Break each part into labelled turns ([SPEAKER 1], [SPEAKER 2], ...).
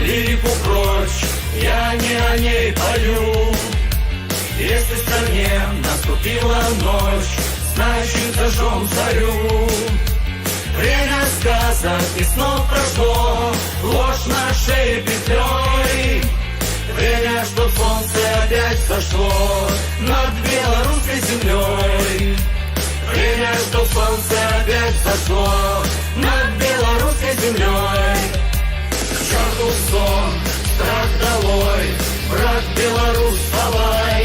[SPEAKER 1] лирику прочь, я не о ней пою. Если в стране наступила ночь, значит зажжем зарю. Время сказок и снов прошло, ложь на шее петлей. Время, чтоб солнце опять зашло над белорусской землей. Время, чтоб солнце опять зашло над белорусской землей. К черту сон, страх долой, враг белорус, вставай.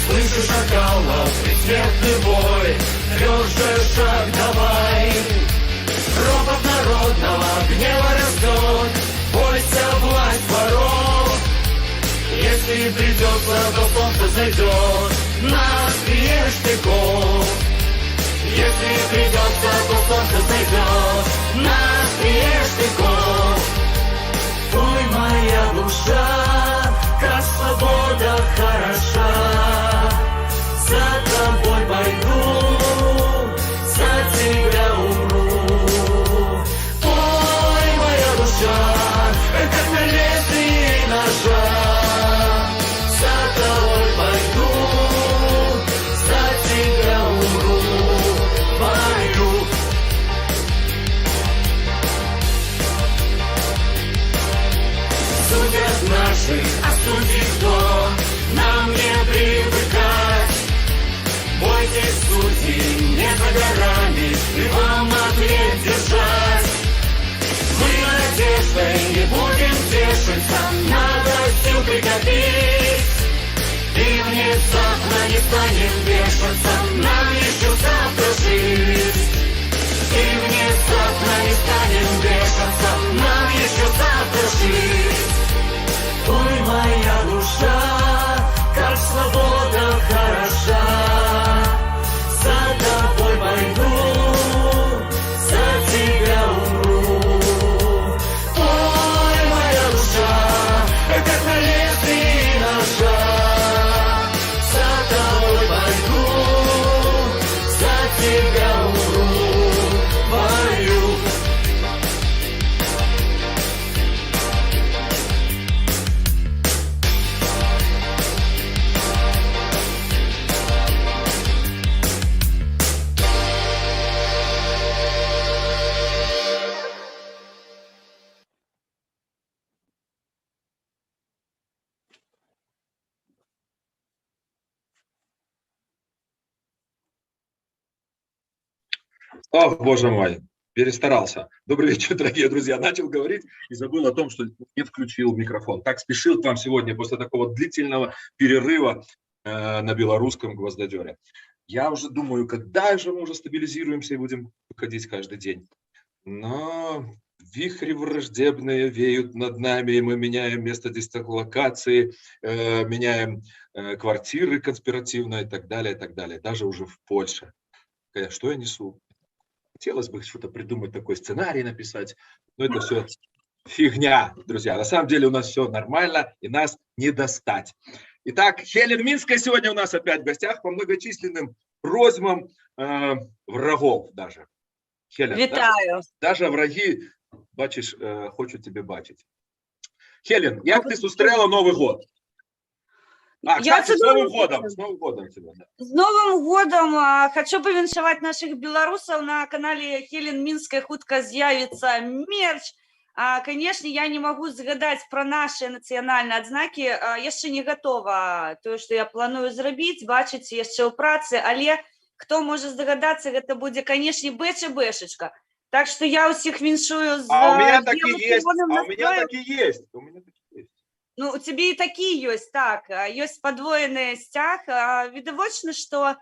[SPEAKER 1] Слышишь шакалов, предсмертный бой, тверже шаг давай. Ропот народного гнева растет, бойся власть воров. Если придется, то солнце зайдет на острие штыков. Если придется, то солнце зайдет на острие штыков. Ой, моя душа, как свобода хороша. За тобой пойду, за тебя умру. Ой, моя душа, как на лезвии ножа. За тобой пойду, за тебя умру. Пою. Судят наши, а судит кто? Нам не привыкать. Бойтесь, судьи, не за горами, и вам ответ держать. Мы надеждой не будем тешиться, надо сил прикопить. И внезапно не станем вешаться, нам еще завтра жить. И внезапно не станем вешаться, нам еще завтра жить. Ой, моя душа, как свобода хороша. За тобой пойду, за тебя умру. Ой, моя душа, как на лезвии ножа. За тобой пойду, за тебя умру. Пою.
[SPEAKER 2] Ох, боже мой, перестарался. Добрый вечер, дорогие друзья. Начал говорить и забыл о том, что не включил микрофон. Так спешил к вам сегодня после такого длительного перерыва на белорусском гвоздодере. Я уже думаю, когда же мы уже стабилизируемся и будем выходить каждый день. Но вихри враждебные веют над нами, и мы меняем место дислокации, меняем квартиры конспиративно и так далее, и так далее. Даже уже в Польше. Что я несу? Хотелось бы что-то придумать, такой сценарий написать, но это все фигня, друзья. На самом деле у нас все нормально, и нас не достать. Итак, Хелен Минская сегодня у нас опять в гостях по многочисленным просьбам врагов даже. Хелен,
[SPEAKER 3] Вітаю.
[SPEAKER 2] даже враги, бачиш, хочуть тебе бачить. Хелен, як ти зустріла Новий год? Кстати, с Новым годом! С Новым годом тебя, да.
[SPEAKER 3] С Новым годом! Хочу повіншаваць наших белорусов. На канале Хелен Минская хутка з'явится мерч. Конечно, я не могу згадать про наши национальные отзнаки. Яшчэ не готова то, что я планую зрабіць, бачыць яшчэ ў працы, але кто может здагадацца, гэта будзе, конечно, бэч і бэшечка. Так что я усіх віншую з
[SPEAKER 2] у меня так и есть. У меня так и есть.
[SPEAKER 3] Ну, у тебя и такие есть, так, есть подвоенный стяг. Відавочна, что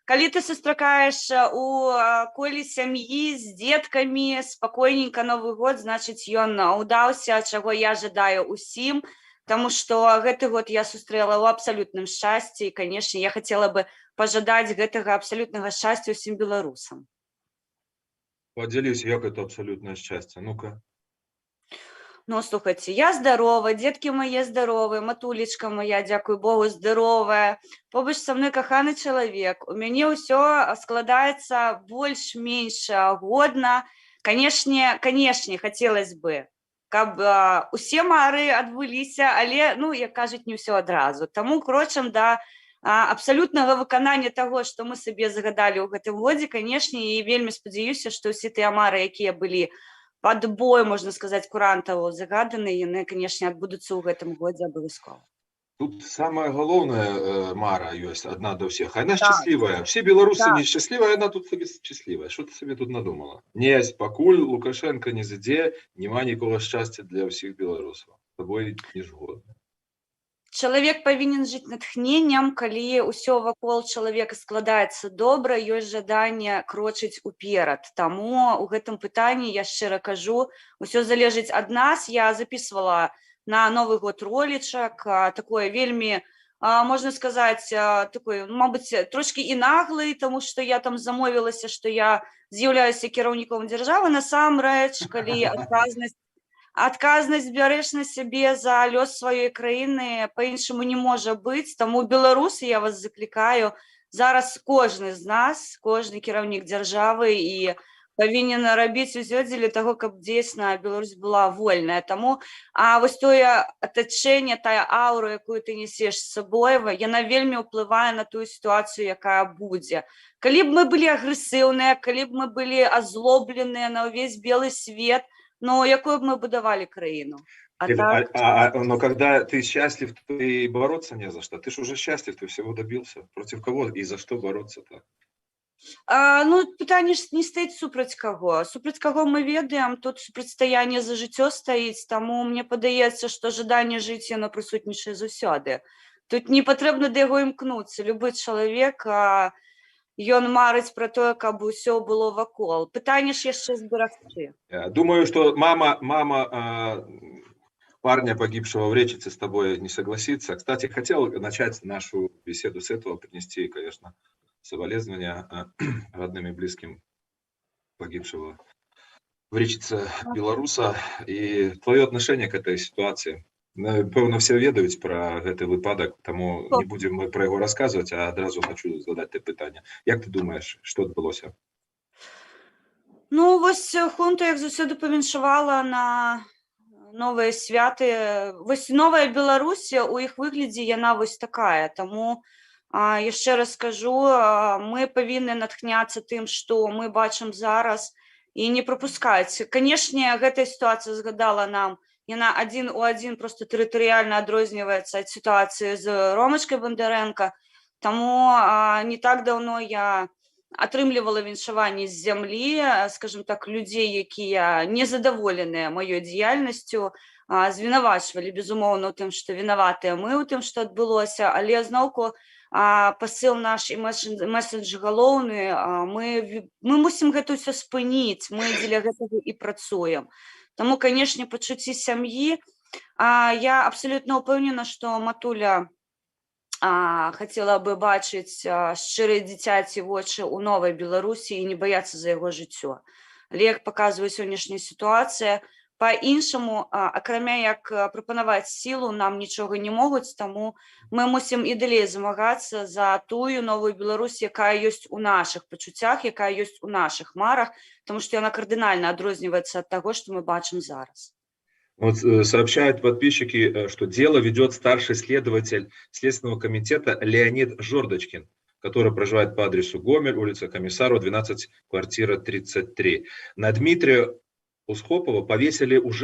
[SPEAKER 3] калі ты сустракаеш у коле сям'і з деткамі спокойненько Новый год, значит, ён удаўся, чаго я жадаю усім, потому что гэты год я сустрэла ў абсолютным шчасці, и, конечно, я хотела бы пожадать гэтага абсолютнага шчасця усім беларусам.
[SPEAKER 2] Поделись, як это абсолютное счастье, ну-ка.
[SPEAKER 3] Ну, слухайте, я здорова, детки мои здоровые, матулечка моя, дякую Богу, здоровая. Побач со мной каханы человек. У мяне ўсё складаецца больш-менш годна. Конечно, хотелось бы каб усе мары адбыліся, але, ну, як кажуць, не ўсё адразу. Таму крочым да абсалютнага выканання таго, што мы сабе загадалі ў гэтым годзе, канешне, і вельмі спадзяюся, што ўсе тыя мары, якія былі пад бой, можна сказаць, курантаў загаданы, яны, канешне, адбудуцца ў гэтым годзе абавязкова.
[SPEAKER 2] Тут самая галоўная мара ёсць адна да ўсіх. Яна
[SPEAKER 3] Так.
[SPEAKER 2] шчаслівая. Все беларусы
[SPEAKER 3] Так.
[SPEAKER 2] несчаслівыя, яна тут сабе шчаслівая. Што ты сабе тут надумала? Не, пакуль Лукашенко не зайдзе, няма нікога шчасця для ўсіх беларусаў. З табой не згодна.
[SPEAKER 3] Чалавек павінен жыць натхненнем, калі ўсё вакол чалавека складаецца добра, ёсць жаданне крочыць уперад. Таму ў гэтым пытанні, я шчыра кажу, усё залежыць ад нас. Я запісвала на Новы год ролічак, такое вельмі, можна сказаць, такой, мабыць, трошкі і наглый, таму што я там замовілася, што я з'яўляюся кіраўніком дзяржавы. Насамрэч, калі адказнасць бярэш на сябе за лёс сваёй краіны, па-іншаму не можа быць. Таму, беларусы, я вас заклікаю, зараз кожны з нас, кожны кіраўнік дзяржавы і павінен рабіць усё дзеля таго, каб дзейсна Беларусь была вольная. Таму вось тое атачэнне, тая аўра, якую ты несеш з сабой, яна вельмі ўплывае на тую сітуацыю, якая будзе. Калі б мы былі агрэсіўныя, калі б мы былі азлобленыя на ўвесь белы свет, но якую б мы будавалі краіну?
[SPEAKER 2] Но когда ты счастлив, ты и бороться не за что. Ты ж уже счастлив, ты всего добился. Против кого и за что бороться-то?
[SPEAKER 3] Ну, пытанне ж не стаіць супраць каго. Супраць каго мы ведаем, тут супрацьстаянне за жыццё стаіць, таму мне падаецца, што жаданне жыць, яно прысутнічае заўсёды. Тут не патрэбна да яго імкнуцца. Любы чалавек, ён марыць пра тое, каб усё было вакол. Пытанне ж яшчэ зберагчы.
[SPEAKER 2] Думаю, что мама парня, погибшего в Речице, с тобой не согласится. Кстати, хотел начать нашу беседу с этого, принести, конечно, соболезнования родным и близким погибшего в Речице белоруса. И твое отношение к этой ситуации. Напевно, все ведаюць про гэты выпадок, тому не будем мы про его рассказывать, а одразу хочу задать те питання. Як ты думаешь, что адбылося?
[SPEAKER 3] Ну, вось хунта, як заўсёды, павіншавала на новыя святы. Вось новая Беларусь, у іх выглядзе яна вось такая. Таму, яшчэ раз скажу, мы павінны натхняцца тым, што мы бачым зараз, і не прапускаць. Канешне, гэтая сітуацыя згадала нам, яна адзін у адзін просто тэрытарыяльна адрозніваецца ад сітуацыі з Ромачкай Бондарэнка. Таму не так даўно я атрымлівала віншаванні з зямлі, скажем так, людзей, якія незадаволеныя маёй дзеяльнасцю, звінавачвалі, безумоўна, у тым, што вінаватыя мы ў тым, што адбылося, але зноўку пасыл наш і месседж галоўны, мы мусім гэта ўсё спыніць, мы дзеля гэтага і працуем. Таму, канешне, пачуцці сям'і, я абсалютна ўпэўнена, што матуля хацела бы бачыць шчырыя дзіцяці вочы ў новай Беларусі і не баяцца за яго жыццё. Але, як паказвае сённяшняя сітуацыя, па-іншаму, акрамя як прапанаваць сілу, нам нічога не могуць, таму мы мусім і далей змагацца за тую новую Беларусь, якая ёсць у нашых пачуццях, якая ёсць у нашых марах, тому што яна кардынальна адрозніваецца ад таго, што мы бачым зараз.
[SPEAKER 2] Вот сообщают подписчики, что дело ведет старший следователь Следственного комитета Леонид Жордочкин, который проживает по адресу Гомель, улица Комиссарова, 12, квартира 33. На Дмитрия Усхопова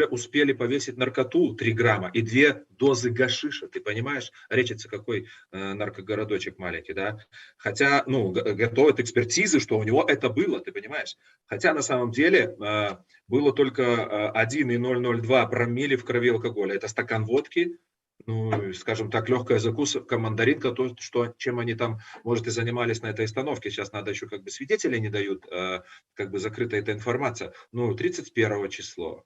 [SPEAKER 2] успели повесить наркоту 3 грамма и 2 дозы гашиша. Ты понимаешь, Речица какой наркогородочек маленький, да? Хотя, готовят экспертизы, что у него это было, ты понимаешь? Хотя на самом деле было только 1,002 промилле в крови алкоголя. Это стакан водки, скажем так, легкая закуска, мандаринка, то, чем они там, может, и занимались на этой остановке. Сейчас надо еще, свидетелей не дают, закрыта эта информация. 31 число.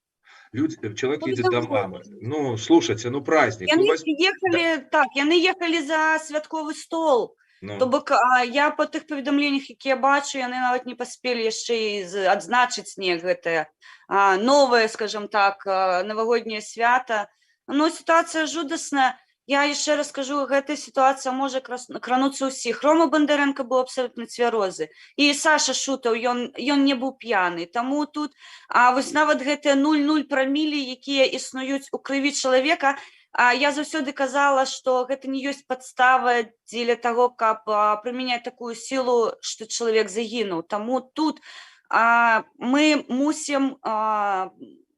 [SPEAKER 2] Человек едет домой. Слушайте, праздник.
[SPEAKER 3] Яны ехали за святковый стол. То бок, я по тых паведамленнях, якія бачу, яны нават не паспелі яшчэ і адзначыць гэтае новае, скажем так, навагодняе свята. Ситуация жудасная. Я яшчэ раз скажу, гэтая сітуацыя можа крануцца ўсіх. Рома Бондаренко быў абсалютна цвярозы. І Саша Шутаў, ён не быў п'яны. Таму тут вось нават гэтыя 0,0 прамілі, якія існуюць у крыві чалавека, я заўсёды казала, што гэта не ёсць падстава дзеля таго, каб прымяняць такую сілу, што чалавек загінуў. Таму тут мы мусім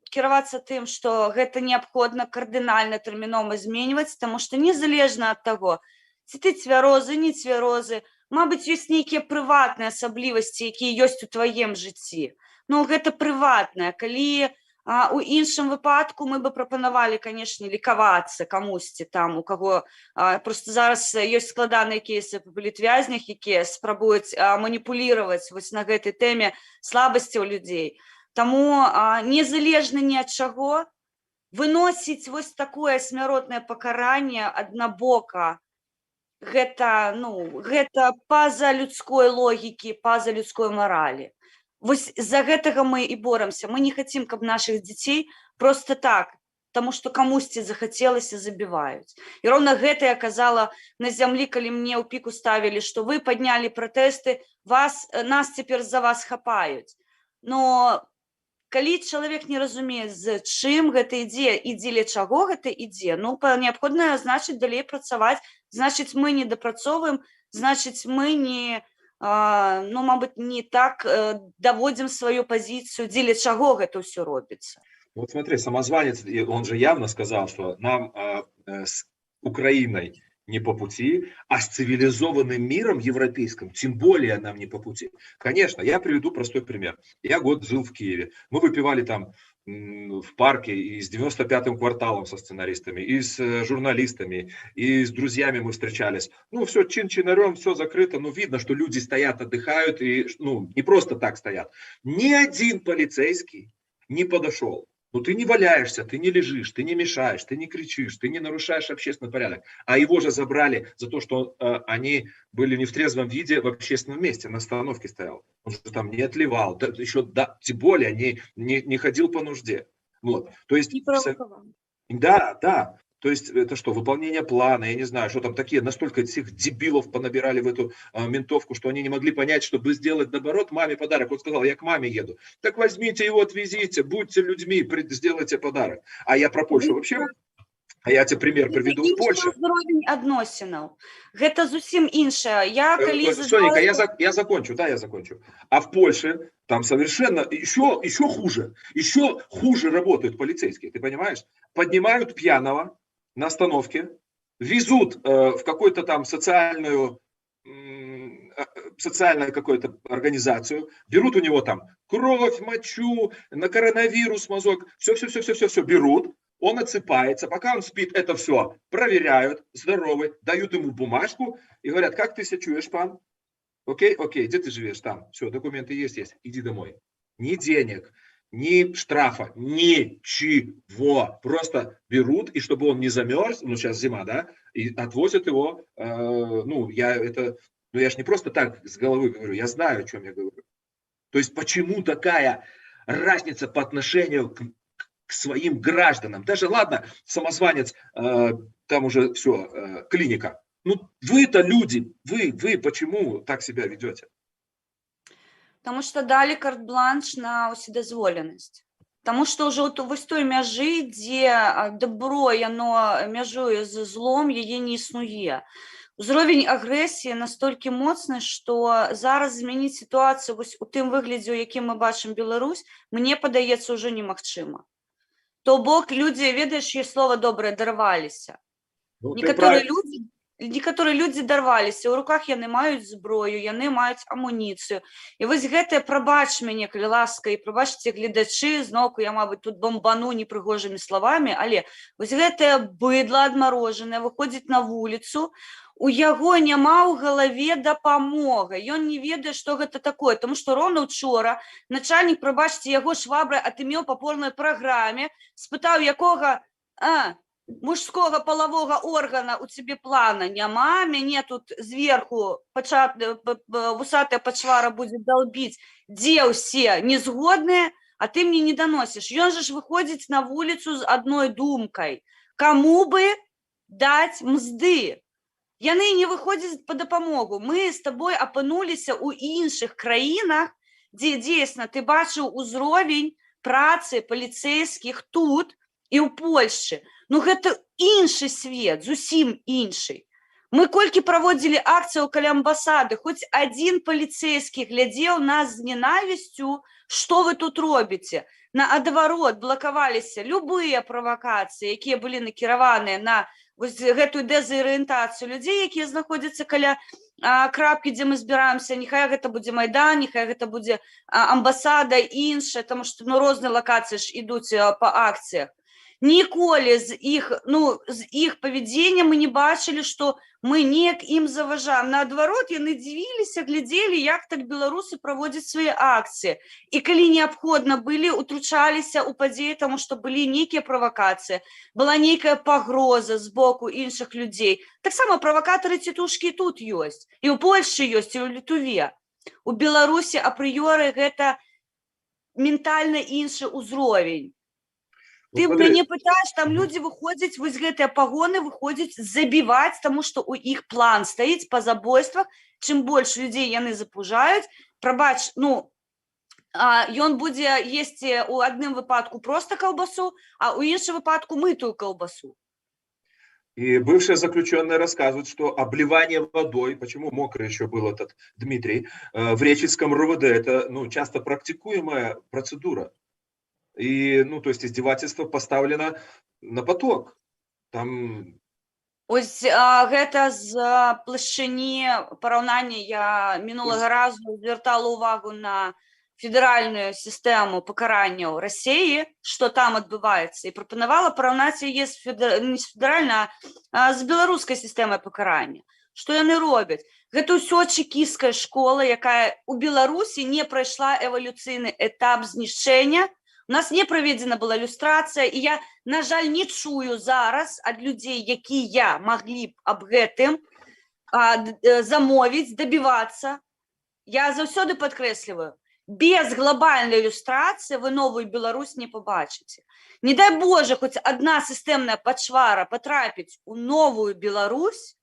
[SPEAKER 3] кіравацца тым, што гэта неабходна кардынальна тэрмінова зменьваць, таму што незалежна ад таго, ці ты цвярозы, не цвярозы, мабыць, ёсць нейкія прыватныя асаблівасці, якія ёсць у тваім жыцці. Ну, гэта прыватнае. Калі у іншым выпадку мы бы прапанавалі, канешне, лікавацца камусьці там, у каго проста зараз ёсць складаныя кейсы па палітвязнях, якія спрабуюць маніпуліраваць вось на гэтай тэме слабасцяў людзей. Таму незалежна ні ад чаго выносіць вось такое смяротнае пакаранне аднабока, гэта па-за людской логікі, па-за людской маралі. Вось з-за гэтага мы і боремся. Мы не хацім, каб нашых дзяцей просто так, таму што камусьці захацелася, забіваюць. І роўна гэта я казала на зямлі, калі мне ў піку ставілі, што вы паднялі пратэсты, нас цяпер за вас хапаюць. Но калі чалавек не разумее, з чым гэта ідзе і дзеля чаго гэта ідзе, неабходна, значыць, далей працаваць, значыць, мы не дапрацоўваем, значыць, мы не, мабыць, не так даводзім сваю пазіцыю, дзеля чаго гэта ўсё робіцца.
[SPEAKER 2] Вот смотри, самозванец, он же явно сказал, что нам с Украиной не по пути, а с цивилизованным миром европейским тем более нам не по пути. Конечно, я приведу простой пример. Я год жил в Киеве. Мы выпивали там в парке и с 95-м кварталом со сценаристами, и с журналистами, и с друзьями мы встречались. Ну, все чин-чинарем, все закрыто. Ну, видно, что люди стоят, отдыхают, и не просто так стоят. Ни один полицейский не подошел. Ну, ты не валяешься, ты не лежишь, ты не мешаешь, ты не кричишь, ты не нарушаешь общественный порядок. А его же забрали за то, что они были не в трезвом виде в общественном месте, на остановке стоял. Он же там не отливал, тем более не ходил по нужде. Вот. То есть, да. То есть это что, выполнение плана, я не знаю, что там такие, настолько всех дебилов понабирали в эту ментовку, что они не могли понять, чтобы сделать наоборот маме подарок. Он сказал, я к маме еду. Так возьмите его, отвезите, будьте людьми, сделайте подарок. А я про Польшу вообще... А я тебе пример приведу в Польше.
[SPEAKER 3] Уровень адносінаў. Гэта зусім іншае.
[SPEAKER 2] Соненька, я закончу. А в Польше там совершенно еще хуже работают полицейские, ты понимаешь? Поднимают пьяного на остановке, везут в какую-то там социальную какую-то организацию, берут у него там кровь, мочу, на коронавирус мазок, все берут. Он отсыпается, пока он спит, это все проверяют, здоровый, дают ему бумажку и говорят, как ты себя чуешь, пан? Окей, где ты живешь? Там, все, документы есть, иди домой. Ни денег, ни штрафа, ничего. Просто берут, и чтобы он не замерз, сейчас зима, да, и отвозят его, я же не просто так с головы говорю, я знаю, о чем я говорю. То есть почему такая разница по отношению к своим гражданам? Даже, ладно, самозванец, там уже все, клиника. Вы-то люди, вы почему так себя ведете?
[SPEAKER 3] Потому что дали карт-бланш на уседазволенасць. Таму што ўжо вось той мяжы, дзе добро яно мяжуе з злом, яе не існуе. Узровень агрэсіі настолькі моцны, што зараз змяніць сітуацыю вось у тым выглядзе, у якім мы бачым Беларусь, мне падаецца ўжо немагчыма. То бок людзі, ведаеш, ёсць слова добрае, дарваліся. Некаторыя людзі дарваліся, у руках яны маюць зброю, яны маюць амуніцыю. І вось гэтае, прабач мяне, калі ласка, і прабачце гледачы, зноўку я, мабыць, тут бомбану непрыгожымі словамі, але вось гэтае быдла адмарожанае выходзіць на вуліцу, у яго няма ў галаве дапамога, ён не ведае, што гэта такое, таму што роўна ўчора начальнік, прабачце, яго швабрай атымеў па поўнай праграме, спытаў, якога мужского полового органа у тебе плана няма, мяне тут зверху вусатая пачвара будзе долбіць, дзе ўсе незгодныя, а ты мне не даносіш. Ён же ж выходзіць на вуліцу з адной думкай. Каму бы даць мзды. Яны не выходзяць па дапамогу. Мы з табой апынуліся ў іншых краінах, дзе дзейсна ты бачыў узровень працы паліцейскіх тут і ў Польшчы. Ну гэта іншы свет, зусім іншы. Мы колькі праводзілі акцыяў каля амбасады, хоць адзін паліцейскі глядзеў нас з ненавісцю, што вы тут робіце. Наадварот, блакаваліся любыя правакацыі, якія былі накіраваныя на вось гэтую дэзарыентацыю людзей, якія знаходзяцца каля крапкі, дзе мы збіраемся. Няхай гэта будзе Майдан, няхай гэта будзе амбасада, іншая, таму што розныя лакацыі ж ідуць па акцыях. Ніколі з іх павядзення мы не бачылі, што мы неяк ім заважаем. Наадварот, яны дзівіліся, глядзелі, як так беларусы праводзяць свае акцыі. І калі неабходна былі, утручаліся ў падзеі, таму што былі нейкія правакацыі, была нейкая пагроза з боку іншых людзей. Таксама правакатары цітушкі тут ёсць. І ў Польшчы ёсць, і ў Літве. У Беларусі апрыёры гэта ментальна іншы ўзровень. Ты мяне пытаеш, там людзі выходзяць, вось гэтыя пагоны выходзяць забіваць, таму што ў іх план стаіць па забойствах. Чым больш людзей яны запужаюць, прабач, ён будзе есці ў адным выпадку проста каўбасу, а ў іншым выпадку мытую каўбасу.
[SPEAKER 2] И бывшие заключенные рассказывают, что обливание водой, почему мокрый еще был этот Дмитрий, в Речицком РУВД, это часто практикуемая процедура. И, то есть издевательство поставлено на поток. Там...
[SPEAKER 3] Ось гэта з плашчыні параўнання я минулага разу звяртала увагу на федэральную сістэму пакаранняў Расіі, што там адбываецца, і прапанавала параўнаць яе не з федэральнай, а з беларускай сістэмай пакарання. Што яны робяць? Гэта ўсё чэкісцкая школа, якая ў Беларусі не прайшла эвалюцыйны этап знішчэння. У нас не праведзена была люстрацыя, і я, на жаль, не чую зараз ад людзей, якія маглі б аб гэтым замовіць, дабівацца. Я заўсёды падкрэсліваю, без глобальнай люстрацыі вы новую Беларусь не пабачыце. Не дай Божа, хоць адна сістэмная пачвара патрапіць у новую Беларусь,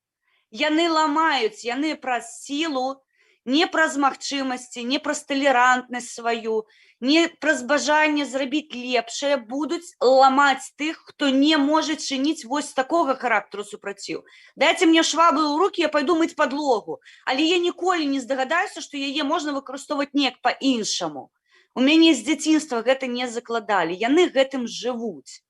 [SPEAKER 3] яны ламаюць, яны праз сілу, не праз магчымасці, не праз талерантнасць сваю, не праз бажанне зрабіць лепшае, будуць ламаць тых, хто не можа чыніць вось такога характару супраціў. Дайце мне швабру ў рукі, я пайду мыць падлогу, але я ніколі не здагадаюся, што яе можна выкарыстоўваць неяк па-іншаму. У мяне з дзяцінства гэта не закладалі, яны гэтым жывуць.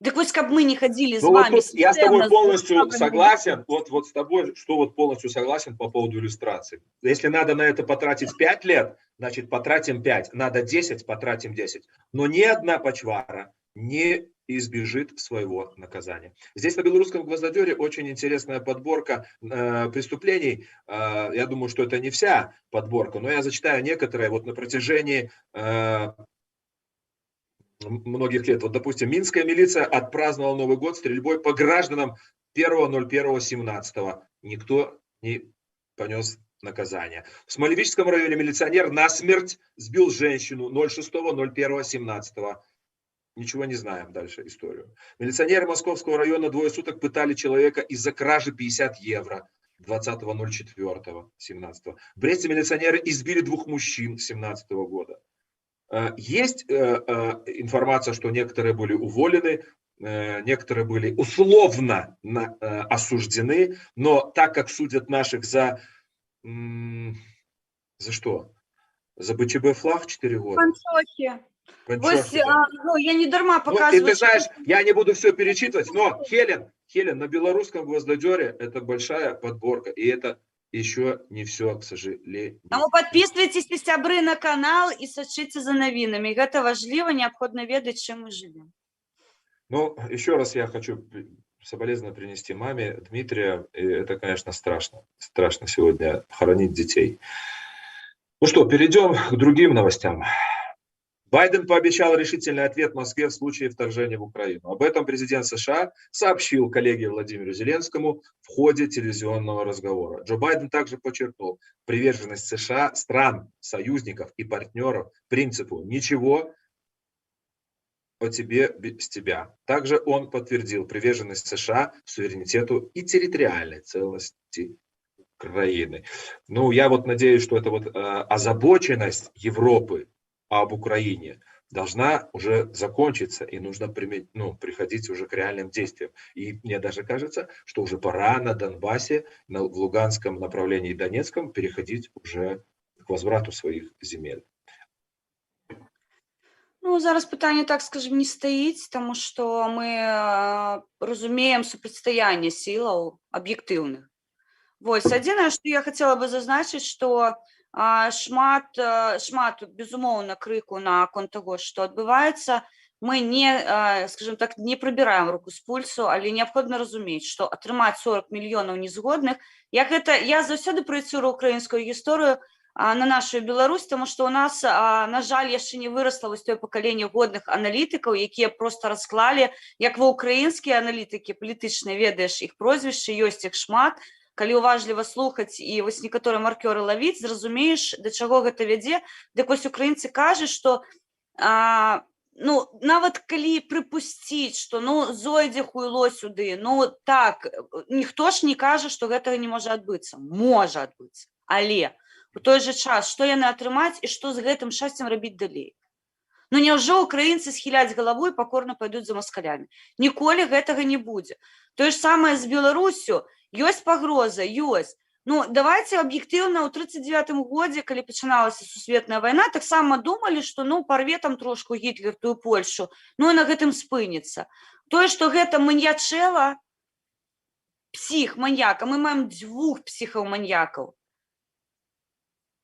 [SPEAKER 3] Так вот, как мы не ходили с вами...
[SPEAKER 2] Я с тобой полностью согласен, вот с тобой, что вот полностью согласен по поводу иллюстрации. Если надо на это потратить 5 лет, значит потратим 5, надо 10, потратим 10. Но ни одна почвара не избежит своего наказания. Здесь на Белорусском гвоздодере очень интересная подборка преступлений. Я думаю, что это не вся подборка, но я зачитаю некоторые. Вот на протяжении... многих лет. Вот, допустим, Минская милиция отпраздновала Новый год стрельбой по гражданам 1.01.17. Никто не понес наказание. В Смолевическом районе милиционер насмерть сбил женщину 06.01.17. Ничего не знаем дальше историю. Милиционеры Московского района 2 суток пытали человека из-за кражи 50 евро 20.04.17. В Бресте милиционеры избили 2 мужчин 17 года. Есть информация, что некоторые были уволены, некоторые были условно осуждены, но так как судят наших за что? За БЧБ флаг 4 года.
[SPEAKER 3] Панчохи. Я не дарма показываю.
[SPEAKER 2] И ты знаешь, я не буду все перечитывать, но Хелен, на Белорусском гвоздодере это большая подборка, и это еще не все, к сожалению.
[SPEAKER 3] Тому подписывайтесь, сябры, на канал и сачыце за новинами. Это важливо, необходимо ведать, чем мы живем.
[SPEAKER 2] Ну, еще раз я хочу соболезнования принести маме Дмитрия. И это, конечно, страшно. Страшно сегодня хоронить детей. Ну что, перейдем к другим новостям. Байден пообещал решительный ответ Москве в случае вторжения в Украину. Об этом президент США сообщил коллеге Владимиру Зеленскому в ходе телевизионного разговора. Джо Байден также подчеркнул приверженность США, стран, союзников и партнеров принципу «ничего о тебе без тебя. Также он подтвердил приверженность США суверенитету и территориальной целостности Украины. Ну, я вот надеюсь, что эта вот озабоченность Европы об Украине должна уже закончиться, и нужно приходить уже к реальным действиям. И мне даже кажется, что уже пора на Донбассе, в Луганском направлении и Донецком переходить уже к возврату своих земель.
[SPEAKER 3] Ну, зараз питання, так скажем, не стоїть, тому що ми розуміємо супрацьстояння сил об'єктивних. Вось, адзінае, што я хацела бы зазначыць, што шмат, безумоўна, крыку наконт таго, што адбываецца, мы не, скажем так, не прыбіраем руку з пульсу, але неабходна разумець, што атрымаць 40 мільёнаў незгодных, я заўсёды праецырую украінскую гісторыю на нашу Беларусь, тому што у нас, на жаль, яшчэ не вырасла вось тое пакаленне годных аналітыкаў, якія проста расклалі, як ва ўкраінскія аналітыкі палітычныя, ведаеш іх прозвішчы, ёсць іх шмат. Калі уважліва слухаць і вось некаторыя маркёры лавіць, зразумееш, да чаго гэта вядзе. Дык вось украінцы кажуць, што нават калі прыпусціць, што зойдзе хуйло сюды, так, ніхто ж не кажа, што гэтага не можа адбыцца. Можа адбыцца. Але у той жа час, што яны атрымаць і што з гэтым шчасцем рабіць далей? Няўжо украінцы схіляць галаву і пакорна пайдуць за маскалямі? Ніколі гэтага не будзе. Тое ж самае з Беларуссю. Ёсць пагроза, ёсць. Давайте аб'ектыўна, ў 1939 годзе, калі пачыналася сусветная вайна, таксама думалі, што парве там трошку Гітлер тую Польшу, і на гэтым спыніцца. Тое, што гэта маньячэла, псіх-маньяка, мы маем 2 псіхаў-маньякаў.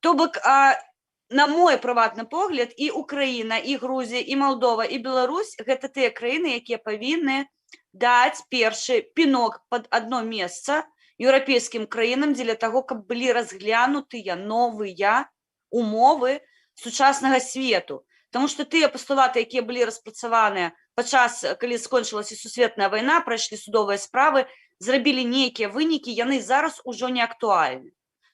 [SPEAKER 3] То бок, на мой прыватны погляд, і Украіна, і Грузія, і Малдова, і Беларусь – гэта тыя краіны, якія павінны даць першы пінок пад адно месца еўрапейскім краінам дзеля таго, каб былі разглянутыя новыя умовы сучаснага свету. Таму што тыя пастулаты, якія былі распрацаваныя падчас, калі скончылася сусветная вайна, прайшлі судовыя справы, зрабілі нейкія вынікі, яны зараз ужо не актуальны.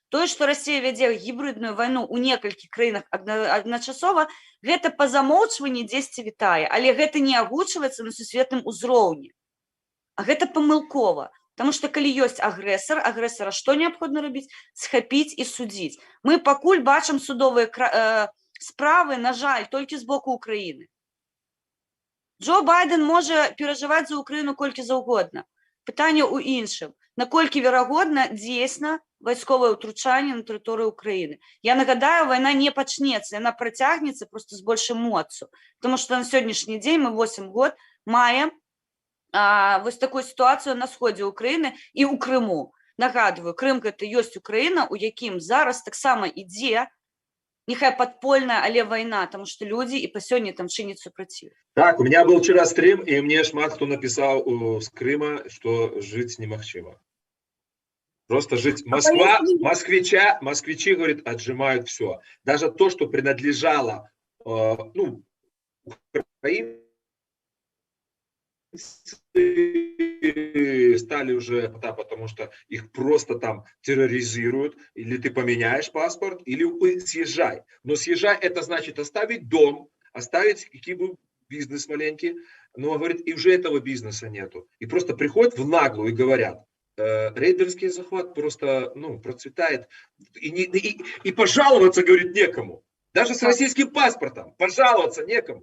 [SPEAKER 3] Тое, што Расія вядзе гібридную вайну ў некалькіх краінах адначасова, гэта па замоўчванні дзесьці вітае, але гэта не агучваецца на сусветным узроўні. А гэта памылкова, таму што калі ёсць агрэсар, агрэсара што неабходна рабіць? Схапіць і судзіць. Мы пакуль бачым судовыя справы, на жаль, толькі з боку Украіны. Джо Байден можа перажываць за Украіну колькі заўгодна. Пытанне ў іншым. Наколькі верагодна дзейсна вайсковае ўтручанне на тэрыторыі Украіны. Я нагадаю, вайна не пачнецца, яна працягнецца проста з большым моцу. Таму што на сённяшні дзень мы 8 год маем вось такую сітуацыю на сходзе Украіны і ў Крыму. Нагадваю, Крым гэта ёсць Украіна, у якім зараз таксама ідзе, нехай падпольная, але вайна, таму што людзі і па сёння там чыняць супраціў.
[SPEAKER 2] Так, у меня был вчера стрим, и мне шмат кто написал с Крыма, что жить немагчыма. Просто жить. Москва, москвичи, говорит, отжимают все. Даже то, что принадлежало Украине, стали уже, потому что их просто там терроризируют. Или ты поменяешь паспорт, или съезжай. Но съезжай, это значит оставить дом, оставить какие-бы бизнес маленький. Но, говорит, и уже этого бизнеса нету. И просто приходят в наглую и говорят, рейдерский захват просто, процветает. И пожаловаться, говорит, некому. Даже с российским паспортом пожаловаться некому.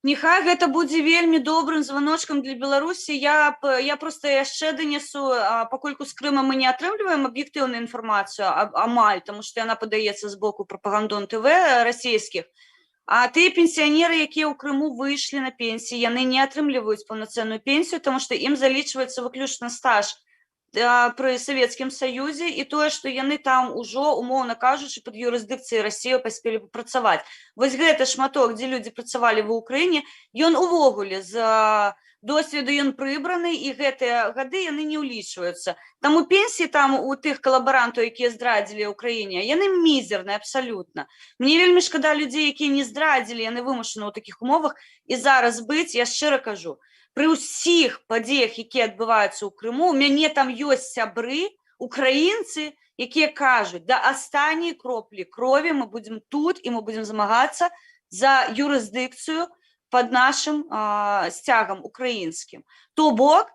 [SPEAKER 3] Нехай гэта будзе вельмі добрым званочкам для Беларусі. Я просто яшчэ данесу, пакольку з Крыма мы не атрымліваем аб'ектыўную інфармацыю, амаль, таму што яна падаецца з боку прапагандон ТВ расійскіх. А тыя пенсіянеры, якія ў Крыму выйшлі на пенсіі, яны не атрымліваюць паўнацэнную пенсію, таму што ім залічваецца выключна стаж пры Савецкім Саюзе і тое, што яны там ужо, умоўна кажучы, пад юрысдыкцыяй Расіі паспелі папрацаваць. Вось гэты шматок, дзе людзі працавалі ва ўкраіне, ён увогуле з досведу ён прыбраны, і гэтыя гады яны не ўлічваюцца. Таму пенсіі там у тых калабарантаў, якія здрадзілі ўкраіне, яны мізерныя абсалютна. Мне вельмі шкада людзей, якія не здрадзілі, яны вымушаны ў такіх умовах, і зараз быць, я шчыра кажу, пры ўсіх падзеях, якія адбываюцца ў Крыму, у мяне там ёсць сябры, украінцы, якія кажуць, да астанняй кроплі крові мы будзем тут і мы будзем змагацца за юрысдыкцыю под нашим сцягам украінскім. То бок,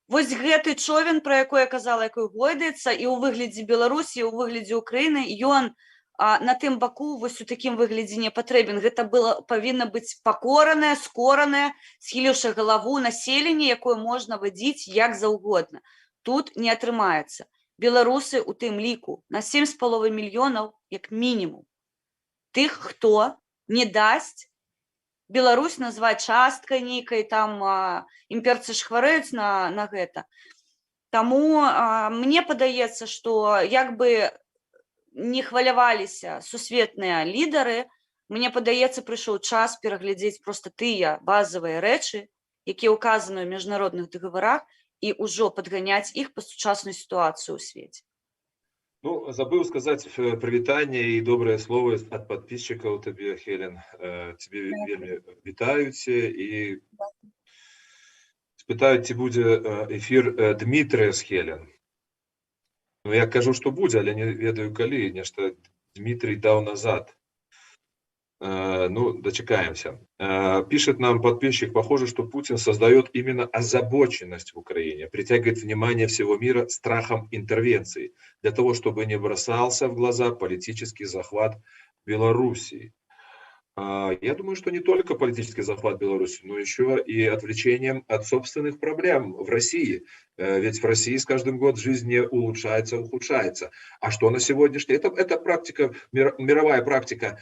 [SPEAKER 3] вось гэты човен, про якой я казала, якой гойдаецца, і ў выглядзе Беларусі, і ў выглядзе Украіны, ён на тым баку вось у такім выглядзе не патрэбен. Гэта павінна быць пакоранае, скоранае, схіліўшы галаву населенне, якое можна вадзіць як заўгодна. Тут не атрымаецца. Беларусы у тым ліку на 7,5 мільёнаў як мінімум. Тых, хто не дасць Беларусь назваць часткай нейкай, там імперцы ж хварэюць на гэта. Таму мне падаецца, што як бы не хваляваліся сусветныя лідары, мне падаецца, прыйшоў час пераглядзець проста тыя базавыя рэчы, якія ўказаны ў міжнародных дагаворах, і ўжо падганяць іх па сучасную ситуацию ў свеце.
[SPEAKER 2] Ну, забыл сказать привітанне и добрые слова от подписчиков тебе, Хелен. Тебе вельмі вітаюцца и спытаюць, ці будзе эфир Дмитрия с Хелен. Ну, я кажу, что будзе, але не ведаю калі. Нешта Дмитрий даў назад. Ну, дочекаемся. Пишет нам подписчик, похоже, что Путин создает именно озабоченность в Украине, притягивает внимание всего мира страхом интервенции, для того, чтобы не бросался в глаза политический захват Белоруссии. Я думаю, что не только политический захват Беларуси, но еще и отвлечением от собственных проблем в России. Ведь в России с каждым годом жизнь не улучшается, а ухудшается. А что на сегодняшний? Это практика, мировая практика.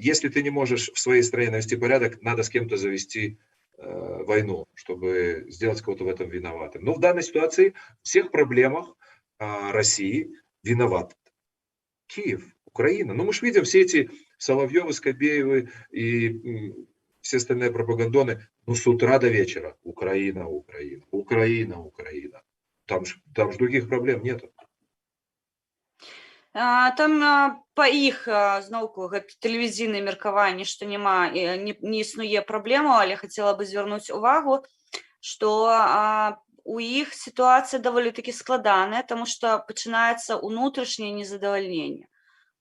[SPEAKER 2] Если ты не можешь в своей стране навести порядок, надо с кем-то завести войну, чтобы сделать кого-то в этом виноватым. Но в данной ситуации в всех проблемах России виноват Киев, Украина. Но мы же видим все эти Соловьевы, Скобеевы и все остальные пропагандоны, ну, с утра до вечера. Украина, Украина, Украина, Украина. Там ж других проблем нету.
[SPEAKER 3] Там по іх, зноўку, гэта тэлевізійнае меркаванне, што не існуе праблему, але хацела бы звярнуць увагу, што у іх сітуацыя даволі такі складаная, таму што пачынаецца ўнутрашняе незадавальненне.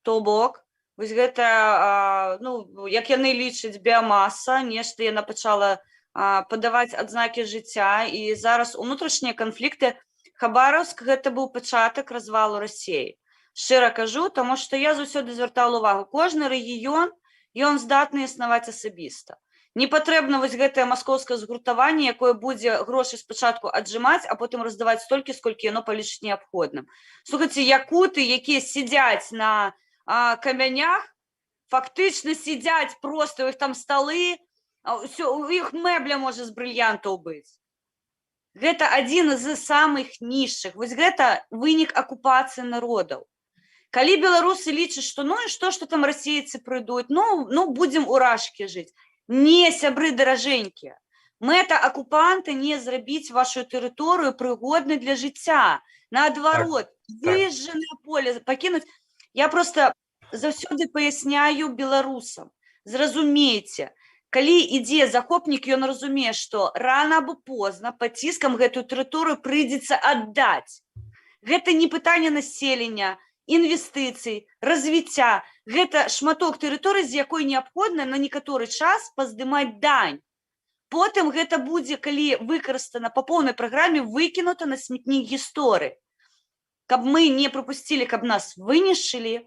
[SPEAKER 3] То бок, вось гэта, ну, як яны лічаць, біямаса, нешта яна пачала падаваць адзнакі жыцця, і зараз унутрашнія канфлікты. Хабаровск гэта быў пачатак развалу Расіі. Шчыра кажу, таму што я заўсёды звяртала увагу, кожны рэгіён, ён здатны існаваць асабіста. Не патрэбна вось гэтае маскоўскае згуртаванне, якое будзе грошы спачатку аджымаць, а потым раздаваць столькі, сколькі яно палічыць неабходным. Слухайце, якуты, якія сядзяць на камянях, фактычна сядзяць проста, у іх там сталы, у іх мэбля можа з брыльянтаў быць. Гэта адзін з самых нішых. Вось гэта вынік акупацыі народаў. Калі беларусы лічаць, што ну і што там расейцы прыйдуць, ну будзем у рашкі жыць. Не, сябры даражэнькія. Мэта акупанта не зрабіць вашу тэрыторыю прыгоднай для жыцця. Наадварот, выжжанае поле пакінуць. Я просто заўсёды паясняю беларусам. Зразумейце, калі ідзе захопнік, ён разумее, што рана або позна пад ціскам гэтую тэрыторыю прыйдзецца аддаць. Гэта не пытанне населення, інвестыцый, развіцця. Гэта шматок тэрыторыі, з якой неабходна на некаторы час паздымаць дань. Потым гэта будзе, калі выкарыстана па поўнай праграме, выкінута на смятнік гісторыі. Каб мы не пропустили, каб нас вынішчылі.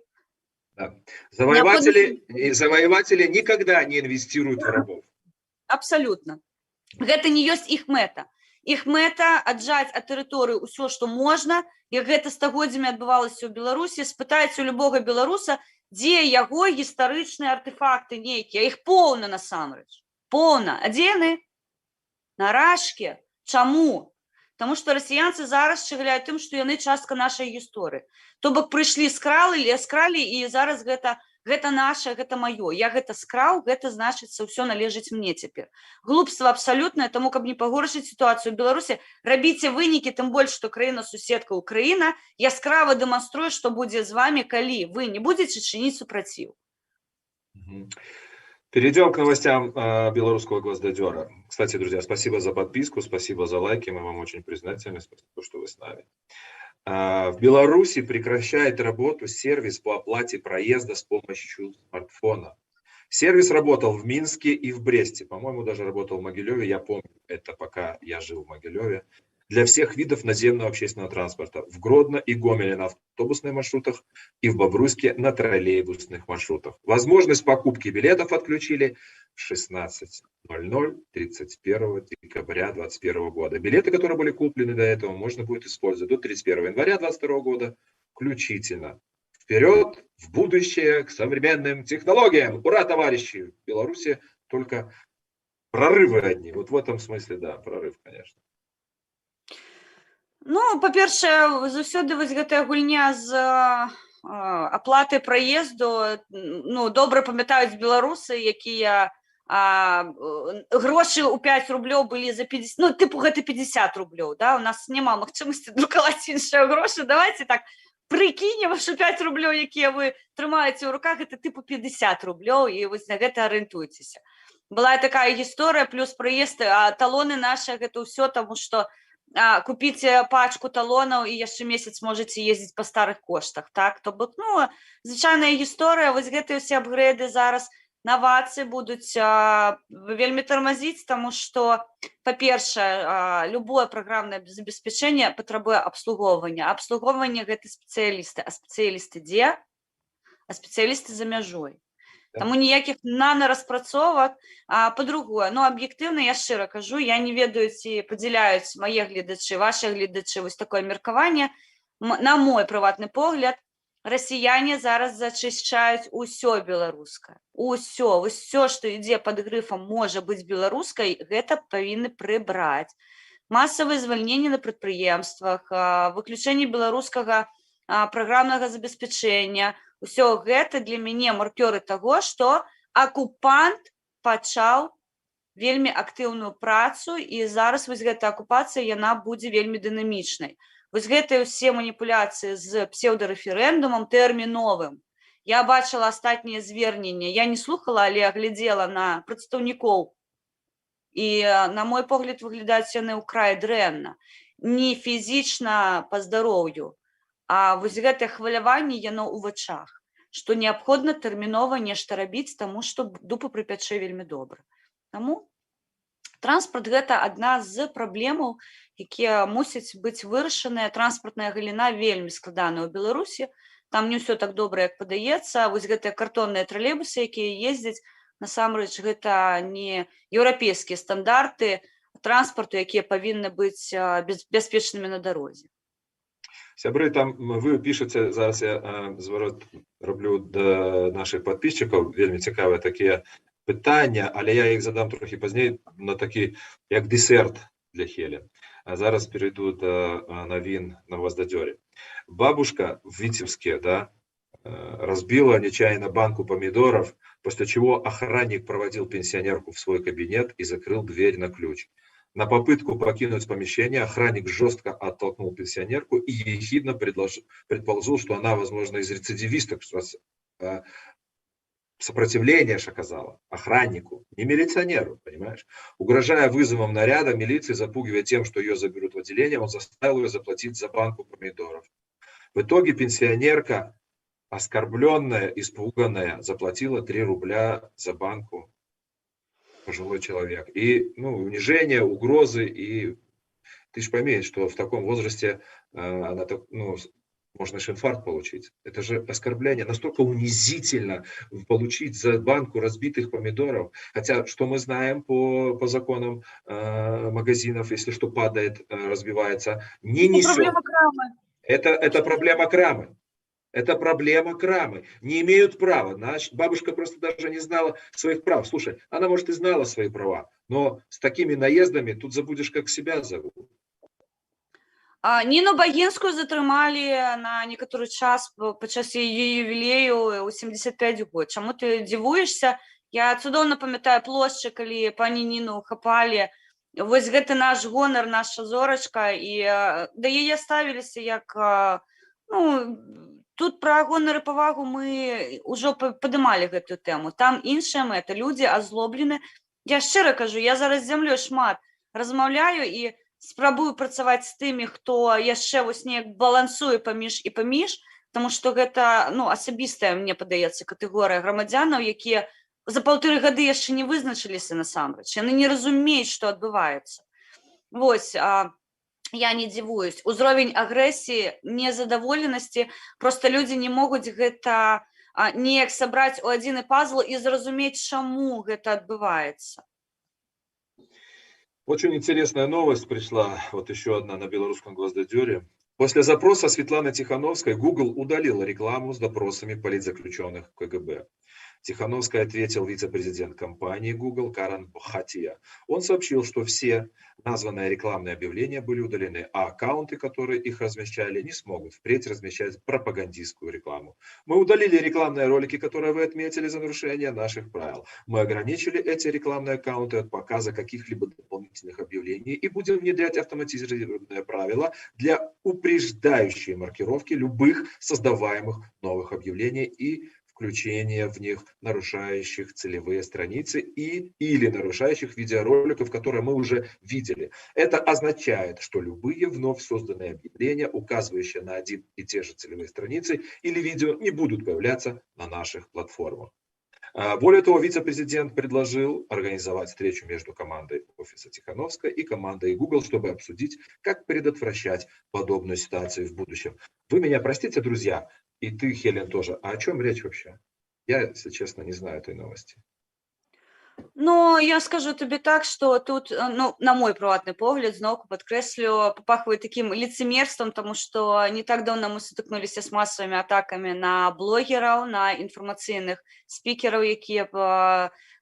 [SPEAKER 2] Да. Завоеватели никогда не инвестируют в рабов.
[SPEAKER 3] Абсолютно. Гэта не ёсць іх мэта. Іх мэта аджаць ад тэрыторыі ўсё, што можна, як гэта стагоддзямі адбывалася ў Беларусі. Спытайце у любога беларуса, дзе яго гістарычныя артефакты нейкія. Іх поўна насамрэч. Поўна. А дзе яны? На рашкі. Чаму? Таму што расіянцы зараз шчыгляюць тым, што яны частка нашай гісторыі. То бок прыйшлі, скралі, і зараз гэта наша, гэта маё. Я гэта скраў, гэта значыцца ўсё належыць мне цяпер. Глупства абсалютнае, таму каб не пагоршыць сітуацыю ў Беларусі, рабіце вынікі, тым больш, што краіна-суседка Украіна яскрава дэманструе, што будзе з вамі, калі вы не будзеце чыніць супраціў.
[SPEAKER 2] Перейдем к новостям белорусского гвоздодера. Кстати, друзья, спасибо за подписку, спасибо за лайки, мы вам очень признательны, спасибо, что вы с нами. В Беларуси прекращает работу сервис по оплате проезда с помощью смартфона. Сервис работал в Минске и в Бресте. По-моему, даже работал в Могилеве. Я помню это, пока я жил в Могилеве. Для всех видов наземного общественного транспорта. В Гродно и Гомеле на автобусных маршрутах и в Бобруйске на троллейбусных маршрутах. Возможность покупки билетов отключили в 16:00 31 декабря 2021 года. Билеты, которые были куплены до этого, можно будет использовать до 31 января 2022 года включительно. Вперед, в будущее, к современным технологиям. Ура, товарищи! В Беларуси только прорывы одни. Вот в этом смысле, да, прорыв, конечно.
[SPEAKER 3] Ну, па-перше, заўсёды вось гэтая гульня з аплатай праезду, ну, добра памятаюць беларусы, якія грошы ў 5 рублёў былі за 50, ну, тыпу гэта 50 рублёў, да? У нас няма магчымасці друкаваць іншыя грошы. Давайте так прыкінем, што 5 рублёў, якія вы трымаеце ў руках, это тыпу 50 рублёў, і вось на гэта арыентуйцеся. Была такая гісторыя, плюс праезд, талоны нашы, гэта ўсё, таму што купіце пачку талонаў і яшчэ месяц можаце ездзіць па старых коштах, так? То бок, ну, звычайная гісторыя, вось гэтыя ўсе апгрэйды зараз, новацыі будуць вельмі тармазіць, таму што, па-першае, любое праграмнае забеспячэнне патрабуе абслугоўвання. Абслугоўванне гэта спецыялісты. А спецыялісты дзе? А спецыялісты за мяжой. Таму ніякіх нанараспрацовак. Па-другое, ну, аб'ектыўна, я шчыра кажу, я не ведаю, ці падзяляюць мае гледачы, ваши гледачы вось такое меркаванне. На мой прыватны погляд, расіяне зараз зачышчаюць усё беларускае. Усё, што ідзе пад грыфам можа быць беларускай, гэта павінны прыбраць. Масавыя звальненні на прадпрыемствах, выключэнне беларускага праграмнага забеспячэння, усё гэта для мяне маркёры таго, што акупант пачаў вельмі актыўную працу, і зараз вось гэта акупацыя, яна будзе вельмі дынамічнай. Вось гэтыя ўсе маніпуляцыі з псеўдарэферэндумам тэрміновым. Я бачыла астатнія звернення, я не слухала, але глядзела на прадстаўнікоў. І, на мой погляд, выглядаюць яны ўкрай дрэнна. Не фізічна па здароўю, а вось гэтае хваляванне, яно ў вачах, што неабходна тэрмінова нешта рабіць, таму што дупа прыпячэ вельмі добра. Таму транспарт – гэта адна з праблемаў, якія мусяць быць вырашаныя. Транспартная галіна вельмі складаная ў Беларусі. Там не ўсё так добра, як падаецца. Вось гэтыя картонныя тралейбусы, якія ездзяць, насамрэч, гэта не еўрапейскія стандарты транспарту, якія павінны быць бяспечнымі на дарозе.
[SPEAKER 2] Сябры, там вы пішаце, зараз я зварот раблю да наших подписчиков, вельмі цікавыя такія пытання, але я іх задам трохі пазней на такі, як дэсерт для Хелі. А зараз перейду до новин на Гвоздодере. Бабушка в Витебске, да, разбила нечаянно банку помидоров, после чего охранник проводил пенсионерку в свой кабинет и закрыл дверь на ключ. На попытку покинуть помещение охранник жестко оттолкнул пенсионерку и ехидно предположил, что она, возможно, из рецидивисток, сопротивление же оказала охраннику, не милиционеру, понимаешь? Угрожая вызовом наряда милиции, запугивая тем, что ее заберут в отделение, он заставил ее заплатить за банку помидоров. В итоге пенсионерка, оскорбленная, испуганная, заплатила 3 рубля за банку. Пожилой человек. И, ну, унижение, угрозы, и ты же пойми, что в таком возрасте она, ну, можно же инфаркт получить. Это же оскорбление. Настолько унизительно получить за банку разбитых помидоров. Хотя, что мы знаем по законам магазинов, если что падает, разбивается, не несет.
[SPEAKER 3] Проблема крамы.
[SPEAKER 2] Это проблема крамы. Это проблема крамы. Не имеют права. Значит, бабушка просто даже не знала своих прав. Слушай, она, может, и знала свои права, но с такими наездами тут забудешь, как себя зовут.
[SPEAKER 3] Ніну Багінскую затрымалі на некаторы час падчас яе ювілею ў 75 год. Чаму ты дзівуешся? Я цудоўна памятаю плошчы, калі пані Ніну хапалі. Вось гэта наш гонар, наша зорачка, і да яе ставіліся як, ну, тут пра гонар і павагу мы ўжо падымалі гэтую тэму. Там іншая мэта, людзі азлоблены. Я шчыра кажу, я зараз з зямлёй шмат размаўляю і спрабую працаваць з тымі, хто яшчэ вось неяк балансуе паміж і паміж, таму што гэта, ну, асабістая, мне падаецца, катэгорыя грамадзянаў, якія за 1,5 гады яшчэ не вызначыліся насамрэч. Яны не разумеюць, што адбываецца. Вось, я не дзівуюсь. Узровень агрэсіі, незадаволенасці, проста людзі не могуць гэта неяк сабраць у адзіны пазл і зразумець, чаму гэта адбываецца.
[SPEAKER 2] Очень интересная новость пришла, вот еще одна на белорусском гвоздодере. После запроса Светланы Тихановской Google удалил рекламу с допросами политзаключенных КГБ. Тихановская ответил вице-президент компании Google Карен Бхатия. Он сообщил, что все названные рекламные объявления были удалены, а аккаунты, которые их размещали, не смогут впредь размещать пропагандистскую рекламу. Мы удалили рекламные ролики, которые вы отметили за нарушение наших правил. Мы ограничили эти рекламные аккаунты от показа каких-либо дополнительных объявлений и будем внедрять автоматизированные правила для упреждающей маркировки любых создаваемых новых объявлений и включение в них нарушающих целевые страницы или нарушающих видеороликов, которые мы уже видели. Это означает, что любые вновь созданные объявления, указывающие на один и те же целевые страницы или видео, не будут появляться на наших платформах. Более того, вице-президент предложил организовать встречу между командой офиса Тихановской и командой Google, чтобы обсудить, как предотвращать подобную ситуацию в будущем. Вы меня простите, друзья, и ты, Хелен, тоже. А о чем речь вообще? Я, если честно, не знаю этой новости.
[SPEAKER 3] Ну, я скажу тобі так, що тут, ну, на мой приватний погляд, знову підкреслю, попахує таким лицемерством, тому що не так давно ми стикнулися з масовими атаками на блогерів, на інформаційних спікерів, які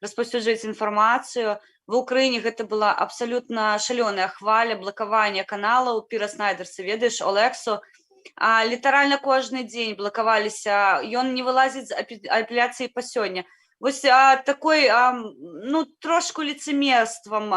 [SPEAKER 3] розповсюджують інформацію. В Україні гэта была абсолютно шалёная хваля блокавання каналаў. Піра Снайдерса, ведаеш, Олексу, літаральна кожны дзень блокаваліся, ён не вылазіць з апеляцыі па сёння. Вось такой, ну, трошку лицемерством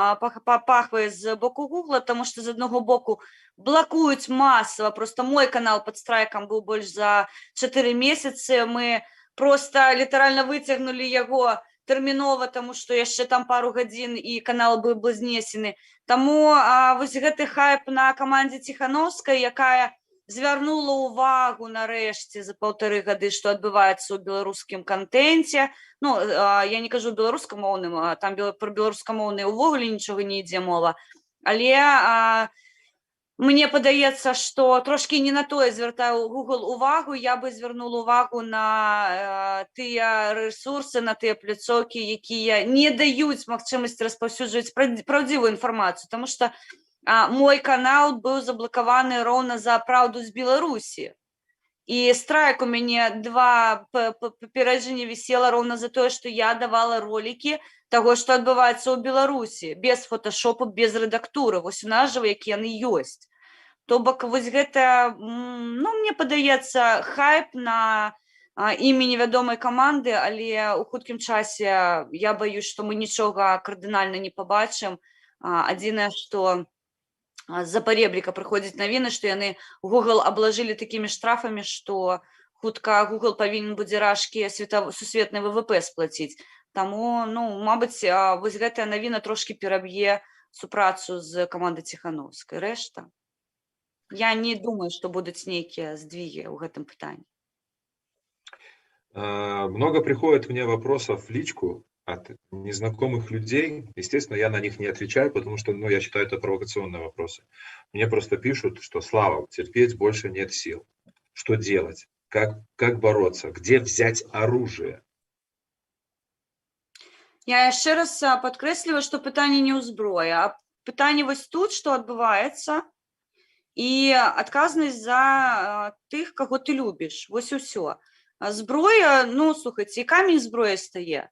[SPEAKER 3] пахвае з боку Гугла, тому што з аднаго боку блакуюць масава. Просто мой канал пад страйкам быў больш за 4 месяцы. Мы просто літаральна выцягнулі яго тэрмінова, тому што яшчэ там пару гадзін і канал быў бы знесены. Таму вось гэты хайп на камандзе Тихановскай, якая звярнула ўвагу нарэшце за 1,5 гады, што адбываецца ў беларускім кантэнце. Ну, я не кажу беларускамоўным, там пра беларускамоўныя ўвогуле нічога не ідзе мова. Але мне падаецца, што трошкі не на тое звяртаю Google увагу. Я бы звярнула увагу на тыя рэсурсы, на тыя пляцоўкі, якія не даюць магчымасці распаўсюджваць праўдзівую інфармацыю, таму што мой канал быў заблокаваны роўна за праўду з Беларусі. І страйк у мяне 2 папереджання вісела роўна за тое, што я давала ролікі таго, што адбываецца ў Беларусі, без фотошопу, без рэдактуры. Вось у нас жа, які яны ёсць. То бок, вось гэта, ну, мне падаецца, хайп на імі невядомай каманды, але ў хуткім часе я баюсь, што мы нічога кардынальна не пабачым. Адзінае, што з-за паребріка прыходзяць навіны, што яны Google аблажылі такімі штрафамі, што хутка Google павінен будзе ражкі сусветны ВВП сплаціць. Таму, ну, мабыць, вось гэтая навіна трошкі пераб'е супрацу з камандай Тихановскай. Рэшта, я не думаю, што будуць нейкія здвігі ў гэтым пытанні.
[SPEAKER 2] Много приходит мне вопросов в личку от незнакомых людей. Естественно, я на них не отвечаю, потому что, ну, я считаю, это провокационные вопросы. Мне просто пишут, что Слава, терпеть больше нет сил. Что делать? Как бороться? Где взять оружие?
[SPEAKER 3] Я яшчэ раз падкрэсліваю, што пытанне не ў зброі, а пытанне вось тут, што адбываецца, і адказнасць за тых, каго ты любіш. Вось усё. Зброя, ну, слухайце, і камень зброя стае.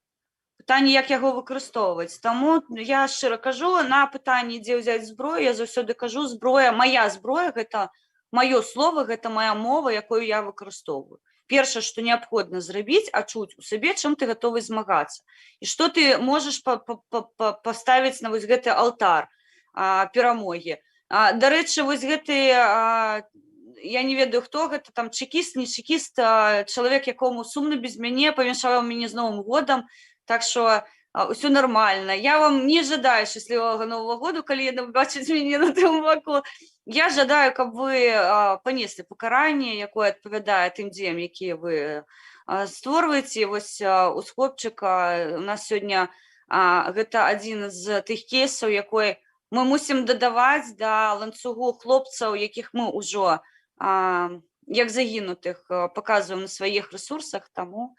[SPEAKER 3] Пытанне, як яго выкарыстоўваць. Таму я шчыра кажу, на пытанні, дзе ўзяць зброю, я заўсёды кажу, зброя, мая зброя, гэта маё слова, гэта мая мова, якую я выкарыстоўваю. Першае, што неабходна зрабіць, адчуць у сабе, чым ты гатовы змагацца. І што ты можаш паставіць на вось гэты алтар перамогі. Дарэчы, вось гэты, я не ведаю, хто гэта, там чекіст, не чекіст, чалавек, якому сумна без мяне, павіншаваў мяне з Новым годам. Так що все нормально. Я вам не жадаю счастливого Нового года, коли ви бачите мене на тим боку. Я жадаю, каб ви понесли покарання, яке відповідає тим діям, які ви створваеце. Вось у хлопчыка у нас сёння гэта адзін з тых кейсаў, якой мы мусім дадаваць да ланцугу хлопцаў, якіх мы ўжо як загінутых показываем на своих ресурсах, тому...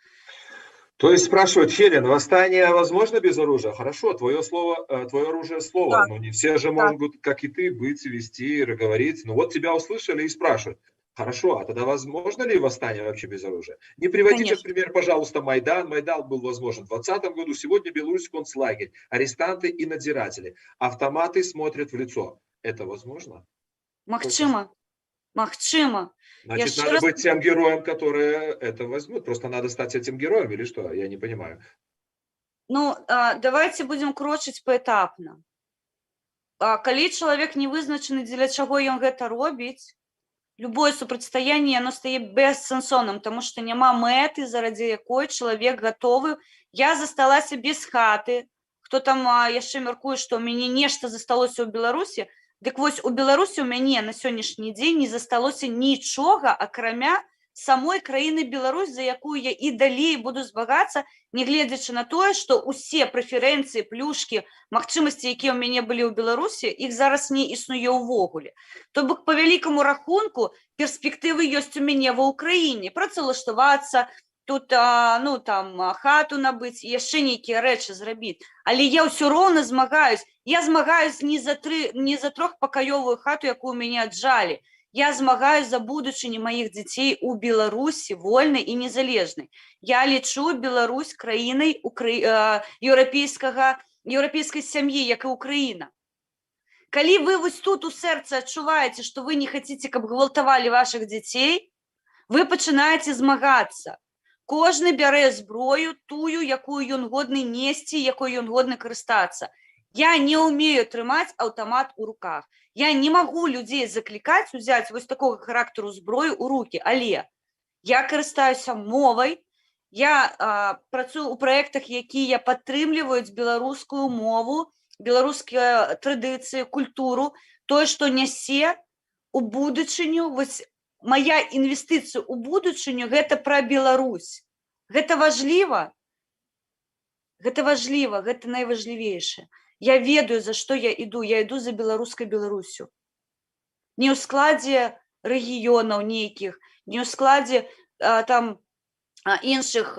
[SPEAKER 2] То есть спрашивают, Хелен, восстание возможно без оружия? Хорошо, твое слово, твое оружие слово,
[SPEAKER 3] Да.
[SPEAKER 2] но не все же могут, как и ты, быть, вести, говорить. Ну вот тебя услышали и спрашивают. Хорошо, а тогда возможно ли восстание вообще без оружия? Не приводите,
[SPEAKER 3] Конечно.
[SPEAKER 2] в пример, пожалуйста, Майдан. Майдан был возможен в 2020 году, сегодня Беларусь концлагерь, арестанты и надзиратели. Автоматы смотрят в лицо. Это возможно?
[SPEAKER 3] Магчыма. Магчыма.
[SPEAKER 2] Значит,
[SPEAKER 3] Яшчэ
[SPEAKER 2] надо
[SPEAKER 3] раз-
[SPEAKER 2] быть тем героем, которые это возьмут. Просто надо стать этим героем или что? Я не понимаю.
[SPEAKER 3] Ну, давайте будем крочыць паэтапна. Калі чалавек не вызначаны, дзеля чаго ён гэта робіць, любое супрацьстаянне яно стае бессэнсоўным, тому што няма мэты, заради якой чалавек гатовы. Я засталася без хаты. Хто там яшчэ мяркуе, што ў мяне нешта засталося ў Беларусі, дык вось у Беларусі ў мяне на сённяшні дзень не засталося нічога, акрамя самой краіны Беларусь, за якую я і далей буду збагацца, нягледзячы на тое, што ўсе прэферэнцыі, плюшкі, магчымасці, якія ў мяне былі ў Беларусі, іх зараз не існуе ўвогуле. То бок, па вялікаму рахунку, перспектывы ёсць у мяне ва Ўкраіне. Працаўлаштавацца, тут, ну, там, хату набыць, яшчэ нейкія рэчы зрабіць. Але я ўсё роўна змагаюсь. Я змагаюсь не за трохпакаёвую хату, якую мяне аджалі. Я змагаюсь за будучыню маіх дзяцей у Беларусі, вольнай і незалежнай. Я лічу Беларусь краінай еўрапейскай сям'і, як і Украіна. Калі вы вось тут у сэрцы адчуваеце, што вы не хацеце, каб гвалтавалі вашых дзяцей, вы пачынаеце змагацца. Кожны бярэ зброю, тую, якую ён годны несці, якой ён годны карыстацца. Я не умею трымаць аўтамат у руках. Я не магу людзей заклікаць узяць вось такого характару зброю ў рукі, але я карыстаюся мовай, я працую ў праектах, якія падтрымліваюць беларускую мову, беларускія традыцыі, культуру, тое, што нясе у будучыню, вось моя інвестыцыя ў будучыню, гэта пра Беларусь. Гэта важліва, гэта найважлівейшае. Я ведаю, за што я іду за беларускай Беларусю. Не ў складзе рэгіёнаў нейкіх, не ў складзе там іншых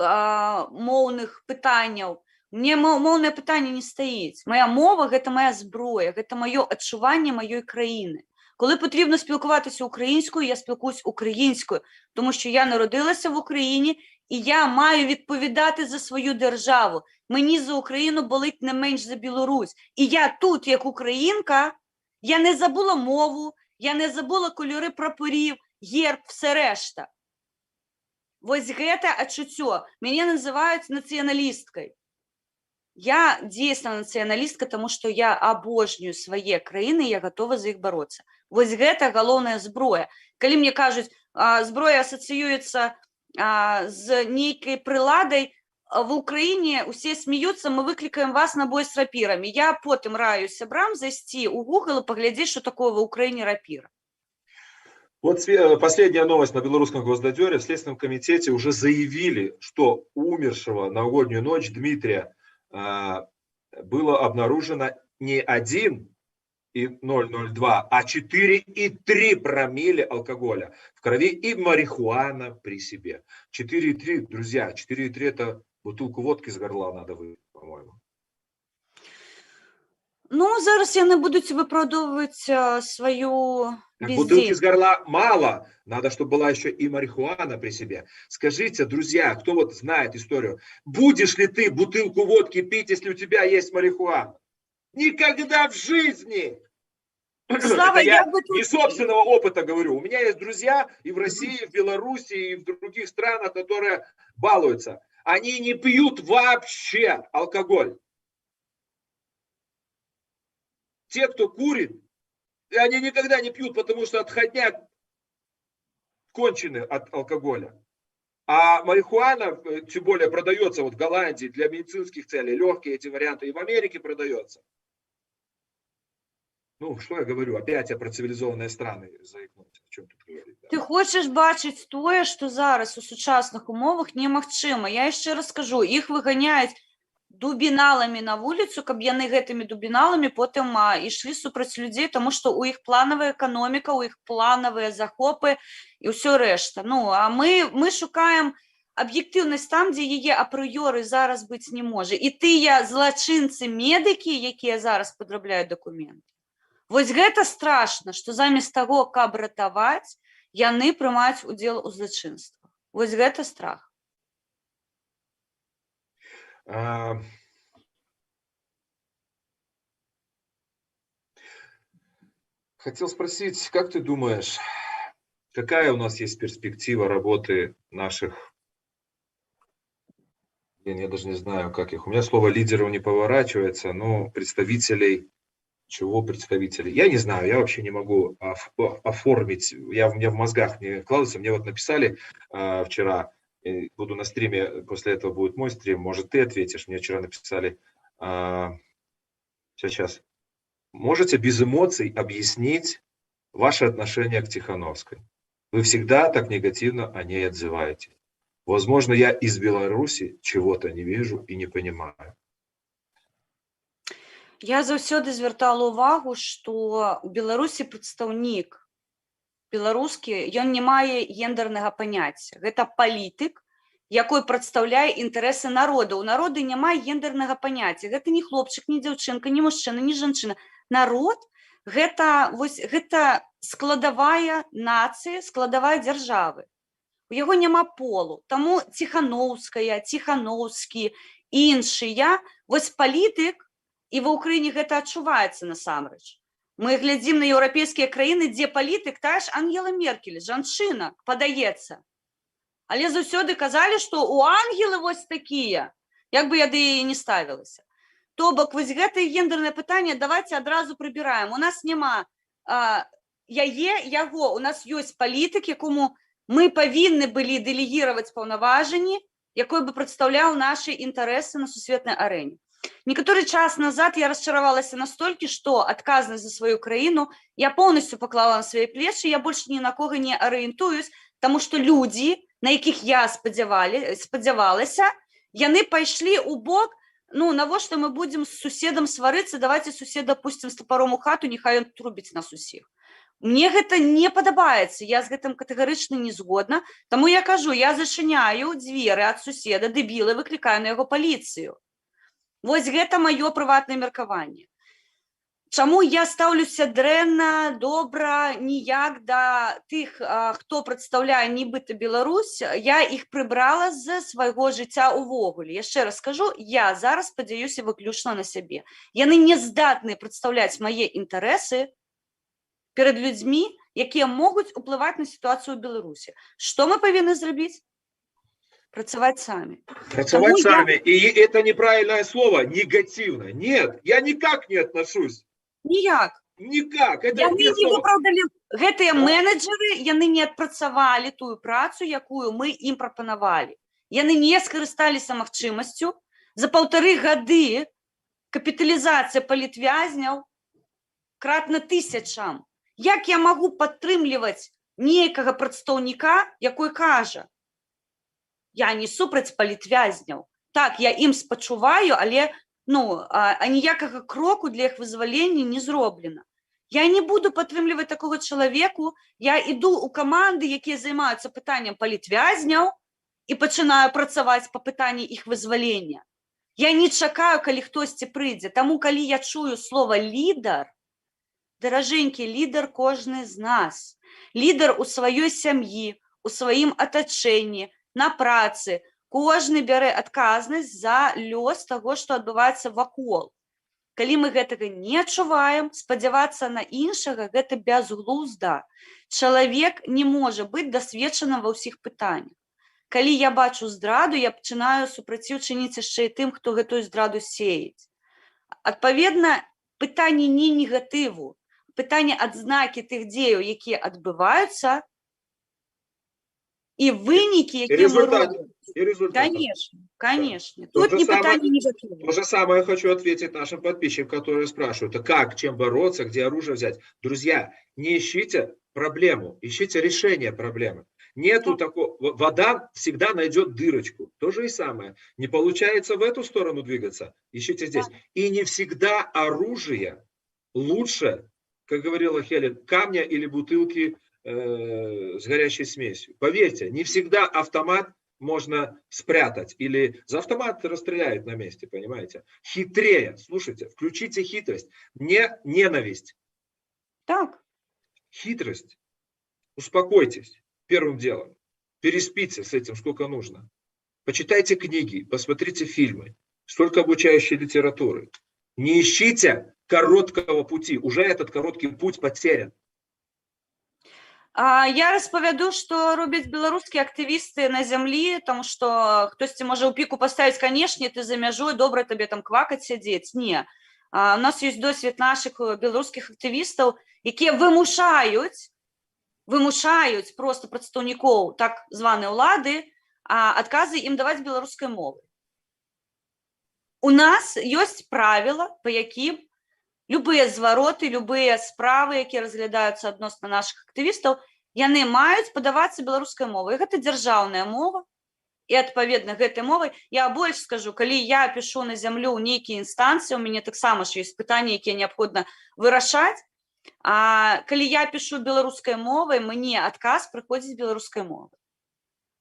[SPEAKER 3] моўных пытанняў. Мне моўнае пытанне не стаіць. Моя мова – гэта моя зброя, гэта маё адчуванне маёй краіны. Коли потрібно спілкуватися українською, я спілкуюсь українською, тому що я народилася в Україні, і я маю відповідати за свою державу. Мені за Україну болить не менш за Білорусь. І я тут, як українка, я не забула мову, я не забула кольори прапорів, герб, все решта. Ось гэта адчуццё. Мяне называюць нацыяналісткай. Я дійсно націоналістка, тому що я обожнюю свої країни, я готова за їх боротися. Ось гэта галоўная зброя. Калі мне кажуць, зброя асацыюецца з нейкай прыладай, в Украине усе смеются, мы выкликаем вас на бой с рапирами. Я потом раю сябрам зайти у Google и поглядеть, что такое в Украине рапира.
[SPEAKER 2] Вот последняя новость на белорусском госдадёре. В Следственном комитете уже заявили, что умершего новогоднюю ночь Дмитрия было обнаружено не 1,002, а 4,3 промилле алкоголя в крови и марихуана при себе. 4,3, друзья, 4,3 это бутылку водки с горла надо выпить, по-моему.
[SPEAKER 3] Ну, зараз яны будуць выпраўдоўваць свою
[SPEAKER 2] Бутылки с горла мало, надо, чтобы была еще и марихуана при себе. Скажите, друзья, кто вот знает историю, будешь ли ты бутылку водки пить, если у тебя есть марихуана? Никогда в жизни!
[SPEAKER 3] Слава,
[SPEAKER 2] я
[SPEAKER 3] бы тут...
[SPEAKER 2] из собственного опыта говорю. У меня есть друзья и в России, и в Беларуси, и в других странах, которые балуются. Они не пьют вообще алкоголь. Те, кто курит, и они никогда не пьют, потому что отходняк кончены от алкоголя. А марихуана, тем более, продается вот в Голландии для медицинских целей, легкие эти варианты, и в Америке продается. Ну, что я говорю? Опять я про цивилизованные страны заикнулся. О чем тут говорить? Да?
[SPEAKER 3] Ты хочаш бачыць тое, што зараз у сучасных умовах немагчыма. Я яшчэ раз скажу, іх выганяюць дубіналамі на вуліцу, каб яны гэтымі дубіналамі потым ішлі супраць людзей, таму што ў іх планавая эканоміка, у іх планавыя захопы і ўсё рэшта. Ну, а мы шукаем аб'ектыўнасць там, дзе яе апрыёры зараз быць не можа. І тыя злачынцы-медыкі, якія зараз падрабляюць дакументы. Вось гэта страшна, што замест таго, каб ратаваць, яны прымаюць удзел у злачынствах. Вось гэта страх.
[SPEAKER 2] Хотел спросить, как ты думаешь, какая у нас есть перспектива работы наших, я даже не знаю, как их, у меня слово лидеров не поворачивается, но представителей, чего представителей? Я не знаю, я вообще не могу оформить, у меня в мозгах не вкладывается, мне вот написали вчера, буду на стриме, после этого будет мой стрим, может ты ответишь, мне вчера написали, сейчас, можете без эмоций объяснить ваше отношение к Тихановской? Вы всегда так негативно о ней отзываетесь. Возможно, я из Беларуси чего-то не вижу и не понимаю.
[SPEAKER 3] Я заўсёды звяртала ўвагу, што ў Беларусі прадстаўнік беларускі, ён не мае гендернага паняцця. Гэта палітык, якой прадстаўляе інтарэсы народа. У народа няма гендернага паняцця. Гэта не хлопчык, не дзяўчынка, не мужчына, не жанчына. Народ гэта складавая нацыі, складавая дзяржавы. У яго няма полу. Таму Ціхановская, Ціхановскі, іншыя, вось палітык, і ва ўкраіне гэта адчуваецца насамрэч. Мы глядзім на еўрапейскія краіны, дзе палітык, тая ж Ангела Меркель, жанчына, падаецца. Але заўсёды казалі, што у ангелы вось такія, як бы я да яе не ставілася. То бок, вось гэтае гендернае пытанне давайте адразу прыбіраем. У нас няма яго, у нас ёсць палітык, якому мы павінны былі дэлегіраваць паўнаважанні, якой бы прадстаўляў нашы інтарэсы на сусветнай арэне. Некаторы час назад я расчаравалася настолькі, што адказнасць за сваю краіну я поўнасцю паклала на свае плечы, я больш ні на кога не арыентуюсь, таму што людзі, на якіх я спадзявалася, яны пайшлі ў бок, ну, навошта мы будзем з суседам сварыцца, давайте суседа пусцім з тапаром у хату, няхай ён трубіць нас усіх. Мне гэта не падабаецца, я з гэтым катэгарычна не згодна, таму я кажу, я зачыняю дзверы ад суседа, дэбіла, выклікаю на яго паліцыю. Вось гэта маё прыватнае меркаванне. Чаму я стаўлюся дрэнна, добра, ніяк да тых, хто прадстаўляе нібыта Беларусь, я іх прыбрала з свайго жыцця ўвогуле. Яшчэ раз скажу, я зараз спадзяюся выключна на сябе. Яны не здатныя прадстаўляць мае інтарэсы перад людзьмі, якія могуць уплываць на сітуацыю ў Беларусі. Што мы павінны зрабіць? Працаваць самі.
[SPEAKER 2] Працаваць самі. И это неправильное слово, негативно. Нет, я никак не отношусь.
[SPEAKER 3] Ніяк.
[SPEAKER 2] Никак. Это
[SPEAKER 3] Яны не выпраўдалі, гэтыя менеджеры, яны не адпрацавалі тую працу, якую мы ім прапанавалі. Яны не скарысталіся магчымасцю. За 1,5 гады капіталізацыя палітвязняў кратна 1000. Як я магу падтрымліваць нейкага прадстаўніка, якой кажа, я не супраць палітвязняў. Так, я ім спачуваю, але ніякага кроку для іх вызвалення не зроблена. Я не буду падтрымліваць такога чалавеку, я іду ў каманды, якія займаюцца пытаннем палітвязняў і пачынаю працаваць па пытанні іх вызвалення. Я не чакаю, калі хтосьці прыйдзе. Таму, калі я чую слова лідар, даражэнькі, лідар кожны з нас. Лідар у сваёй сям'і, у сваім атачэнні, на працы, кожны бярэ адказнасць за лёс таго, што адбываецца вакол. Калі мы гэтага не адчуваем, спадзявацца на іншага, гэта бязглузда. Чалавек не можа быць дасведчаным ва ўсіх пытаннях. Калі я бачу здраду, я пачынаю супраціў чыніць яшчэ і тым, хто гэтую здраду сеяць. Адпаведна, пытанне не негатыву, пытанне адзнакі тых дзеяў, якія адбываюцца, і вынікі,
[SPEAKER 2] И
[SPEAKER 3] якія мы
[SPEAKER 2] результат.
[SPEAKER 3] робім.
[SPEAKER 2] И результат.
[SPEAKER 3] Конечно, конечно.
[SPEAKER 2] То
[SPEAKER 3] Тут
[SPEAKER 2] же
[SPEAKER 3] не
[SPEAKER 2] самое-
[SPEAKER 3] питання ні за кого.
[SPEAKER 2] То же самое я хочу ответить нашим подписчикам, которые спрашивают, а как, чем бороться, где оружие взять. Друзья, не ищите проблему, ищите решение проблемы. Нету такого, вода всегда найдет дырочку. То же и самое. Не получается в эту сторону двигаться, ищите здесь. И не всегда оружие лучше, как говорила Хелен, камня или бутылки с горящей смесью. Поверьте, не всегда автомат можно спрятать, или за автомат расстреляют на месте, понимаете? Хитрее, слушайте, включите хитрость, не ненависть,
[SPEAKER 3] Так.
[SPEAKER 2] хитрость. Успокойтесь первым делом, переспите с этим сколько нужно. Почитайте книги, посмотрите фильмы, столько обучающей литературы. Не ищите короткого пути, уже этот короткий путь потерян.
[SPEAKER 3] Я розповяду, що роблять білоруські активісти на землі, тому що хтось може у піку поставити, конечно, ти за мяжою, добре тобі там квакать сидіти. Ні. У нас є досвід наших білоруських активістів, які вимушають просто представників так званої влади, адкази їм давати білоруською мовою. У нас є правила, по яким любые звороты, любые справы, які разглядаюцца адносна наших актывістаў, яны маюць падавацца беларускай мовай. Гэта дзяржаўная мова, і адпаведна гэтай мовай, я больш скажу, калі я пишу на зямлю ў нейкія інстанцыі, у мяне таксама ж ёсць пытанні, якія неабходна вырашаць, а калі я пишу беларускай мовай, мне адказ прыходзіць беларускай мовай.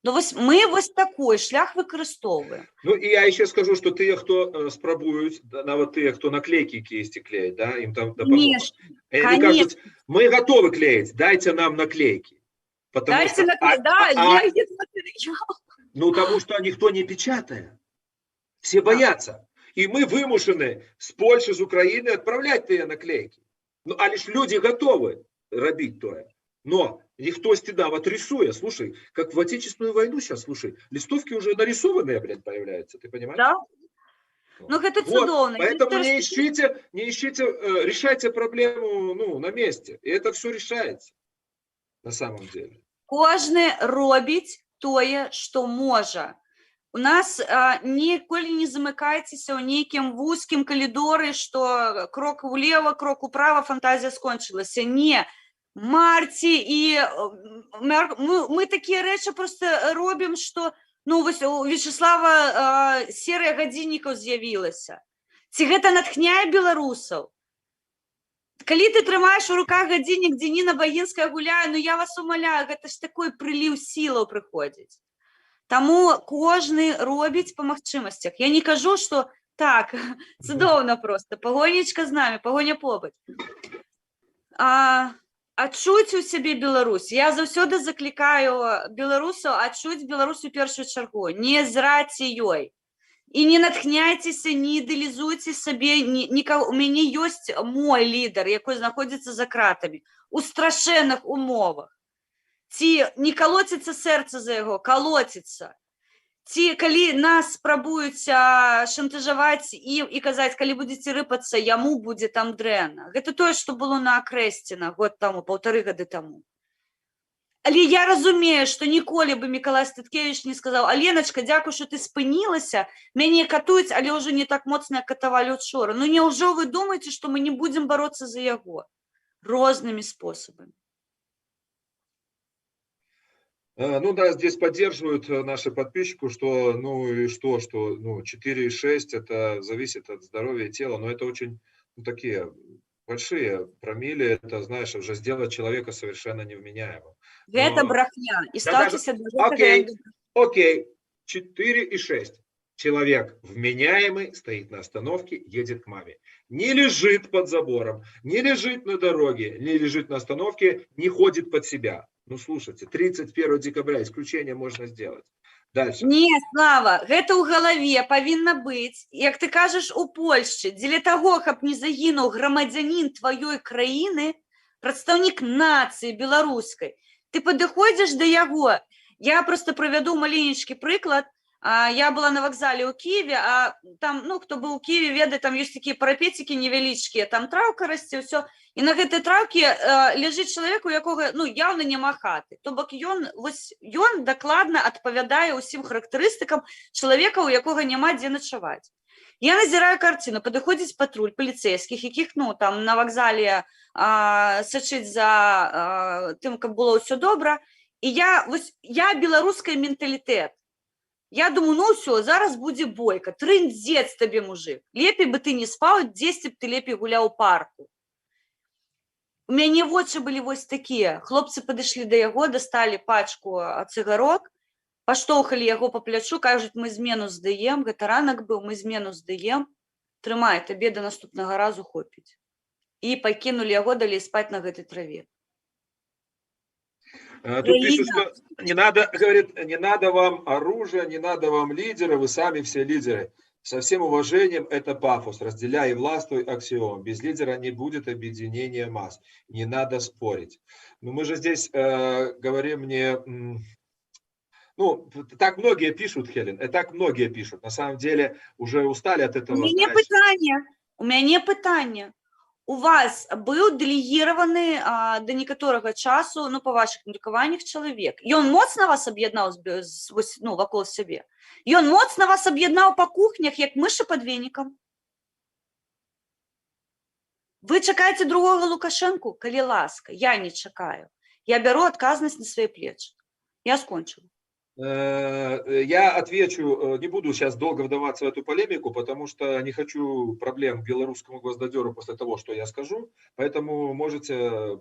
[SPEAKER 3] Ну, мы вось такой шлях выкарыстоўваем.
[SPEAKER 2] Ну, и я еще скажу, что те, кто спробуют, нават те, кто наклейки кисти клеит, да, им там
[SPEAKER 3] Конечно,
[SPEAKER 2] они кажут, мы готовы клеить, дайте нам наклейки.
[SPEAKER 3] Дайте наклейки, да, есть материал.
[SPEAKER 2] Ну, потому что никто не печатает. Все боятся. И мы вымушены с Польши, с Украины отправлять те наклейки. Ну, а лишь люди готовы робить то. Но никто нават рисуя, слушай, как в Отечественную войну сейчас, слушай, листовки уже нарисованные, блин, появляются, ты понимаешь?
[SPEAKER 3] Да. Ну, это цудовно.
[SPEAKER 2] Поэтому не ищите, решайте проблему, ну, на месте. И это все решается, на самом деле.
[SPEAKER 3] Кожны робіць тое, што можа. У нас ніколі не замыкайцеся ў нейкім вузкім калідоры, што крок улева, крок управа, фантазія скончылася. Не. Марці, і мы такія рэчы просто робім, што, ну, вось у Вячеслава серыя гадзіннікаў з'явілася. Ці гэта натхняе беларусаў? Калі ты трымаеш у руках гадзіннік, дзе Ніна Багінская гуляе, ну я вас умаляю, гэта ж такой прыліў сілаў прыходзіць. Таму кожны робіць па магчымасцях. Я не кажу, што так, цудоўна просто, пагонечка з намі, пагоня побач. Адчуць у сябе Беларусь. Я заўсёды заклікаю беларусаў адчуць Беларусь у першую чаргу. Не зраце ёй. І не натхняйцеся, не ідэалізуйце сабе нікаго. У мяне ёсць мой лідар, якой знаходзіцца за кратамі. У страшэнных умовах. Ці не калоціцца сэрца за яго, калоціцца. Ці калі нас спрабуюць шантажаваць і казаць, калі будзеце рыпацца, яму будзе там дрэнна. Гэта тое, што было на Акрэсціна год таму, 1,5 гады таму. Але я разумею, што ніколі бы Мікалай Статкевіч не сказаў: Аленачка, дзякуй, што ты спынілася, мяне катуюць, але ўжо не так моцна, як катавалі учора. Ну няўжо вы думаеце, што мы не будзем бароцца за яго? Рознымі спосабамі.
[SPEAKER 2] Ну да, здесь поддерживают наши подписчики, что, ну и что, ну, 4,6 это зависит от здоровья тела, но это очень, ну, такие большие промилле, это, знаешь, уже сделать человека совершенно невменяемым.
[SPEAKER 3] Это брахня. И ставьтеся...
[SPEAKER 2] Окей, 4,6. Человек вменяемый, стоит на остановке, едет к маме. Не лежит под забором, не лежит на дороге, не лежит на остановке, не ходит под себя. Ну, слушайте, 31 декабря исключение можно сделать. Дальше.
[SPEAKER 3] Не, Слава, гэта ў галаве павінна быць, як ты кажаш, у Польшчы, дзеля таго, каб не загінуў грамадзянін тваёй краіны, прадстаўнік нацыі беларускай. Ты падыходзіш да яго. Я просто правяду маленечкі прыклад. Я была на вокзале ў Киеве, а там, ну, хто быў у Киеве, ведае, там ёсць такія парапецікі невялічкія, там траўка расце, ўсё. І на гэтай траўкі ляжыць чалавек, у якога, ну, яўна няма хаты. То бок ён дакладна адпавядае ўсім характарыстыкам чалавека, у якога няма дзе начаваць. Я назіраю карціну, падыходзіць патруль паліцэйскіх, якіх, ну, там на вакзале сачыць за тым, каб было ўсё добра. І я беларускай менталітэт. Я думаю, ну ўсё, зараз будзе бойка, трындзец табе, мужик. Лепей бы ты не спаў, дзесьці б ты лепей гуляў у парку. У мяне вочы былі вось такія. Хлопцы падышлі да яго, дасталі пачку цыгарок, паштоўхалі яго па плячу, кажуць, мы змену здаем, гэта ранак быў, мы змену здаем, трымай, табе да наступнага разу хопіць. І пакінулі яго далей спаць на гэтай траве.
[SPEAKER 2] Тут пишут, что не надо, говорит, не надо вам оружия, не надо вам лидера, вы сами все лидеры. Со всем уважением это пафос, разделяй и властвуй аксиом. Без лидера не будет объединения масс. Не надо спорить. Но мы же здесь говорим не... Ну, так многие пишут, Хелен, так многие пишут. На самом деле уже устали от этого.
[SPEAKER 3] У мяне пытанне. У вас быў дэлегіраваны да некаторага часу, ну, па вашых меркаваннях, чалавек. Ён моцна вас аб'яднаў, ну, вакол сябе. Ён моцна вас аб'яднаў па кухнях, як мышы пад венікам. Вы чакаеце другога Лукашэнку? Калі ласка, я не чакаю. Я бяру адказнасць на свае плечы. Я скончыла.
[SPEAKER 2] Я отвечу, не буду сейчас долго вдаваться в эту полемику, потому что не хочу проблем белорусскому гвоздодеру после того, что я скажу. Поэтому можете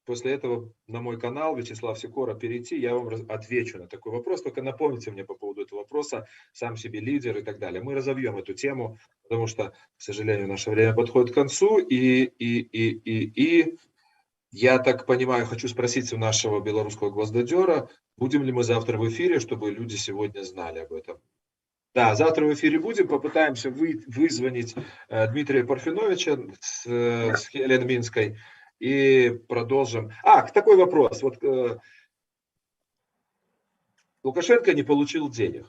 [SPEAKER 2] после этого на мой канал Вячеслав Сикора перейти, я вам отвечу на такой вопрос. Только напомните мне по поводу этого вопроса, сам себе лидер и так далее. Мы разовьем эту тему, потому что, к сожалению, наше время подходит к концу. И я так понимаю, хочу спросить у нашего белорусского гвоздодера, будем ли мы завтра в эфире, чтобы люди сегодня знали об этом. Да, завтра в эфире будем, попытаемся вызвонить Дмитрия Парфеновича с Хелен Минской и продолжим. Такой вопрос. Вот Лукашенко не получил денег.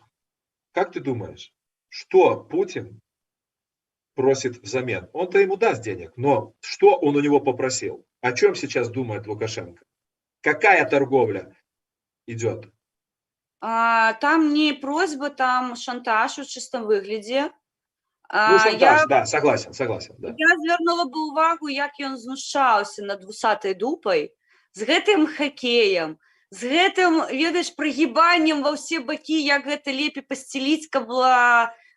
[SPEAKER 2] Как ты думаешь, что Путин просит взамен? Он-то ему даст денег, но что он у него попросил? О чем сейчас думает Лукашенко? Какая торговля идет?
[SPEAKER 3] Там не просьба, там шантаж у чистом выглядзе.
[SPEAKER 2] Ну, шантаж, да, согласен. Да.
[SPEAKER 3] Я звярнула бы увагу, як ён знушаўся над вусатай дупай, з гэтым хакеем, з гэтым, ведаеш, прыгібаннем ва ўсе бакі, як гэта лепей пасціліць, каб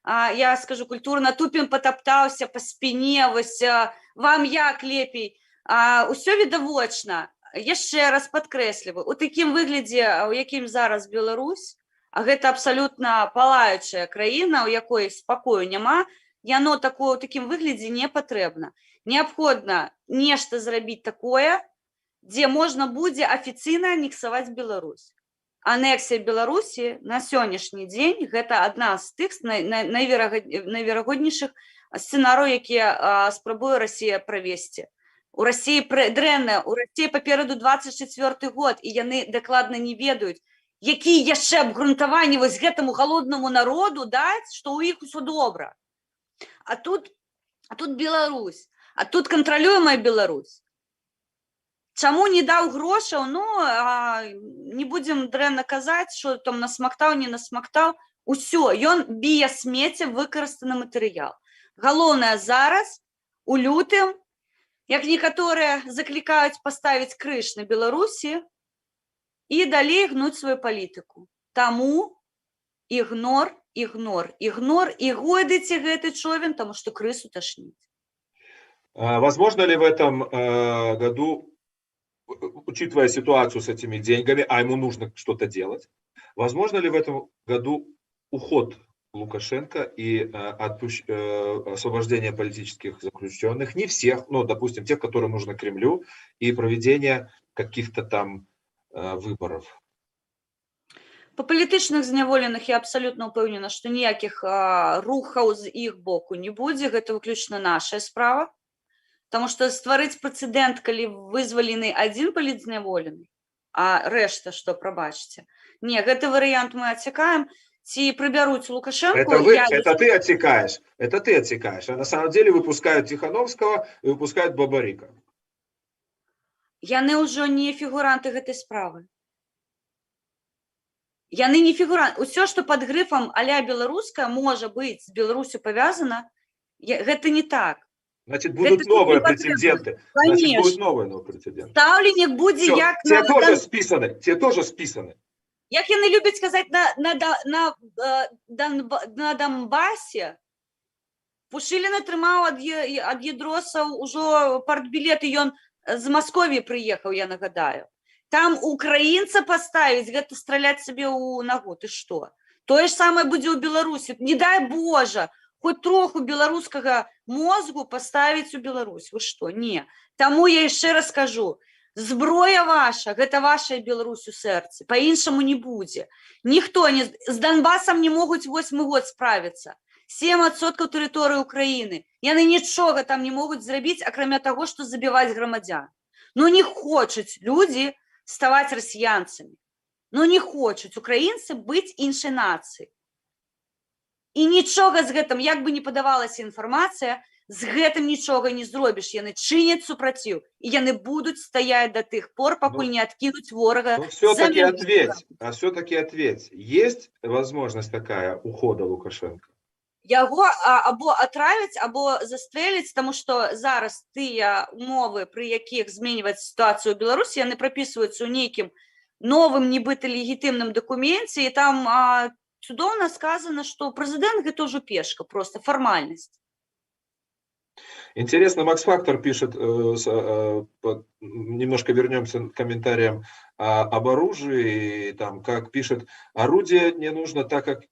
[SPEAKER 3] я скажу культурна, тупем потаптаўся па спіне, вось вам як лепей. Усё відавочна. Яшчэ раз падкрэсліваю, у такім выглядзе, у якім зараз Беларусь, а гэта абсалютна палаючая краіна, у якой спакою няма, яно такое ў такім выглядзе не патрэбна. Неабходна нешта зрабіць такое, дзе можна будзе афіцыйна анексаваць Беларусь. Анексія Беларусі на сённяшні дзень гэта адна з тых найверагоднейшых сцэнарыяў, якія спрабуе Расія правесці. У Расіі дрэнна, у Расіі папераду 24 год, і яны дакладна не ведаюць, які яшчэ абгрунтаванні вось гэтаму галоднаму народу даць, што ў іх усё добра. А тут Беларусь, а тут кантралюемая Беларусь. Чаму не даў грошаў? Ну, не будзем дрэнна казаць, што там насмактаў, не насмактаў. Усё, ён б'е смецце, выкарыстаны матэрыял. Галоўнае зараз, у лютым, як некаторыя заклікаюць паставіць крыж на Беларусі і далей гнуць сваю палітыку. Таму ігнор, і годзіце гэты човен, таму што крысу ташніць.
[SPEAKER 2] Возможно ли в этом году, учитывая ситуацию с этими деньгами, а ему нужно что-то делать, возможно ли в этом году уход Лукашенко и освобождение политических заключенных, не всех, но, допустим, тех, которые нужны Кремлю, и проведение каких-то там выборов?
[SPEAKER 3] Па палітычных зняволеных я абсалютна ўпэўнена, што ніякіх рухаў з іх боку не будзе, гэта выключна наша справа. Таму што стварыць прэцэдэнт, калі вызвалены адзін палітзняволены, а рэшта, што, прабачце. Не, гэты варыянт мы адсякаем. ці прыбяруць Лукашенко,
[SPEAKER 2] Это ты отсекаешь. Это ты отсекаешь. А на самом деле выпускают Тихановского и выпускают Бабарика.
[SPEAKER 3] яны ўжо не фігуранты гэтай справы. Яны не фігуранты. Усё, што пад грыфам а-ля беларуская можа быць з Беларусю павязана, гэта не так.
[SPEAKER 2] Значит, будут
[SPEAKER 3] Это
[SPEAKER 2] новые
[SPEAKER 3] не потребно.
[SPEAKER 2] претенденты.
[SPEAKER 3] Конечно.
[SPEAKER 2] Значит, будут новые претенденты.
[SPEAKER 3] Стаўленне будзе
[SPEAKER 2] Всё,
[SPEAKER 3] як
[SPEAKER 2] те
[SPEAKER 3] на
[SPEAKER 2] тоже списаны. Те тоже списаны.
[SPEAKER 3] як яны любяць сказаць на Донбасе. Пушылін атрымаў ад ядросаў ужо партбілет, і ён з Маскові прыехаў, я нагадаю. Там украінца паставіць, гэта страляць сабе ў нагу. Ты што? Тое ж самае будзе ў Беларусі. Не дай Божа, хоць троху беларускага мозгу паставіць у Беларусь. Вы што? Не. Таму я яшчэ раз кажу, зброя ваша, гэта вашая Беларусь у сэрцы. Па-іншаму не будзе. Ніхто з Донбасам не могуць 8-й год справіцца. 7% тэрыторыі Украіны. Яны нічога там не могуць зрабіць, акрамя таго, што забіваць грамадзян. Ну не хочуць людзі ставаць расіянцамі. Ну не хочуць украінцы быць іншай нацыі. І нічога з гэтым, як бы не падавалася інфармацыя, з гэтым нічога не зробіш. Яны чыняць супраціў, і яны будуць стаяць да тых пор, пакуль не адкінуць ворага.
[SPEAKER 2] Ну все-таки ответь. Есть возможность такая ухода Лукашенко?
[SPEAKER 3] Яго або атравіць, або застрэліць, таму што зараз тыя умовы, пры якіх зменьваць сітуацыю ў Беларусі, яны прапісваюцца ў нейкім новым, нібыта легітымным дакуменце, і там цудоўна сказано, что президент гэта ўжо пешка, просто формальность.
[SPEAKER 2] Интересно, Макс Фактор пишет, немножко вернемся к комментариям об оружии, там, как пишет, орудие не нужно так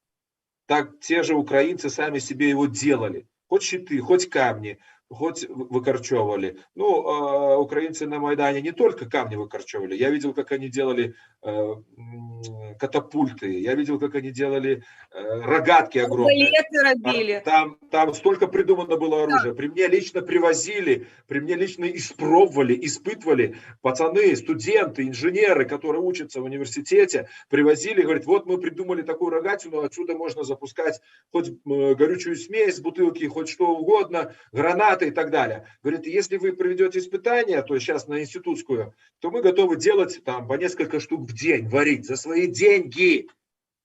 [SPEAKER 2] те же украинцы сами себе его делали. Хоть щиты, хоть камни, хоть выкорчевывали. Ну, украинцы на Майдане не только камни выкорчевывали. Я видел, как они делали катапульты. Я видел, как они делали рогатки огромные. Там столько придумано было оружия. При мне лично привозили, при мне лично испробовали, испытывали. Пацаны, студенты, инженеры, которые учатся в университете, привозили, говорят, вот мы придумали такую рогатину, отсюда можно запускать хоть горючую смесь, бутылки, хоть что угодно, гранаты и так далее. Говорит, если вы проведете испытания, то сейчас на институтскую, то мы готовы делать там по несколько штук в день, варить за свои деньги,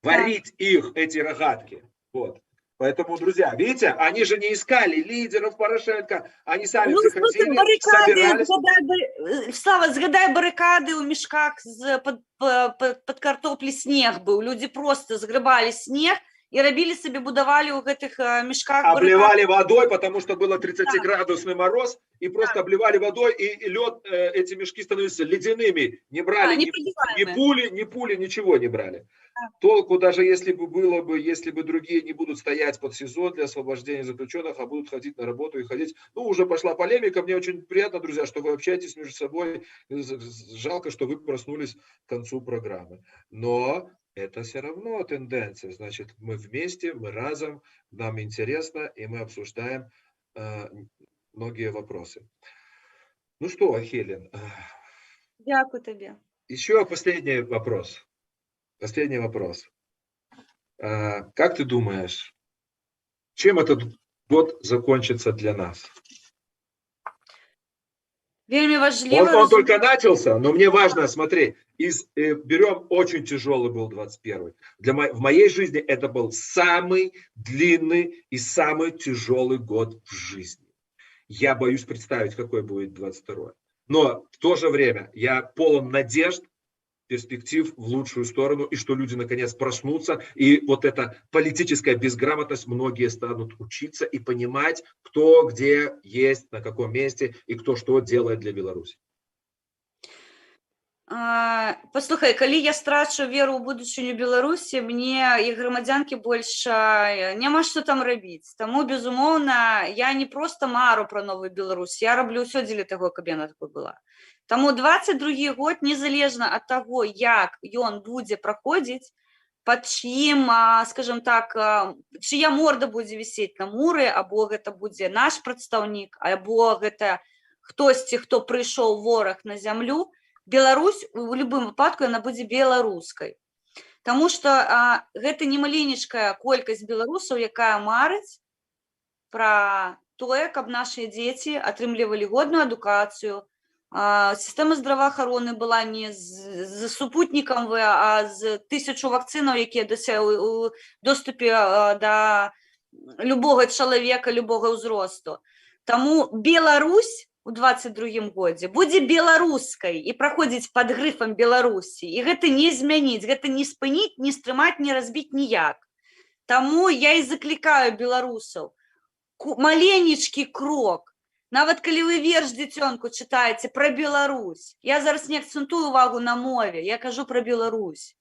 [SPEAKER 2] варить их, эти рогатки. Вот. Поэтому, друзья, видите, они же не искали лидеров Порошенко, они сами приходили, собирались.
[SPEAKER 3] Слава, згадай баррикады у мешках под картоплей, снег был. Люди просто сгребали снег и робили себе, будовали у этих мешках.
[SPEAKER 2] Обливали водой, потому что было 30-градусный мороз, и просто обливали водой, и лед, эти мешки становились ледяными. Не брали ни пули, ничего не брали. Толку даже если бы было бы, если бы другие не будут стоять под СИЗО для освобождения заключенных, а будут ходить на работу и ходить. Ну, уже пошла полемика. Мне очень приятно, друзья, что вы общаетесь между собой. Жалко, что вы проснулись к концу программы. Но это все равно тенденция. Значит, мы вместе, мы разом, нам интересно, и мы обсуждаем многие вопросы. Ну что, Хелен?
[SPEAKER 3] Дякую тебе.
[SPEAKER 2] Еще последний вопрос. Последний вопрос. Как ты думаешь, чем этот год закончится для нас? Он только начался, но мне важно, смотри, берем очень тяжелый был 21-й. В моей жизни это был самый длинный и самый тяжелый год в жизни. Я боюсь представить, какой будет 22-й. Но в то же время я полон надежд, перспектив в лучшую сторону, и что люди наконец проснутся, и вот эта политическая безграмотность, многие станут учиться и понимать, кто где есть, на каком месте, и кто что делает для Беларуси.
[SPEAKER 3] Послухай, калі я страчу веру ў будучыню Беларусі, мне і грамадзянкі больш няма што там рабіць. Таму, безумоўна, я не проста мару пра новую Беларусь, я раблю ўсё дзеля таго, каб яна такой была. Таму 22 год, незалежна ад таго, як ён будзе праходзіць, пад чыім, скажем так, чыя морда будзе вісець на муры, або гэта будзе наш прадстаўнік, або гэта хтосьці, хто прыйшоў вораг на зямлю, Беларусь у любым выпадку яна будзе беларускай. Таму што гэта не маленечкая колькасць беларусаў, якая марыць пра тое, каб нашыя дзеці атрымлівалі годную адукацыю, сістэма здраваахароны была не з супутнікам, а з 1000 вакцынаў, якія у доступе да любога чалавека, любога ўзросту. Таму Беларусь у 22 годзе будзе беларускай і праходзіць пад грыфам Беларусі. І гэта не змяніць, гэта не спыніць, не стрымаць, не разбіць ніяк. Таму я і заклікаю беларусаў. Маленечкі крок. Нават калі вы верш дзіцёнку чытаеце пра Беларусь, я зараз не акцэнтую увагу на мове, я кажу пра Беларусь.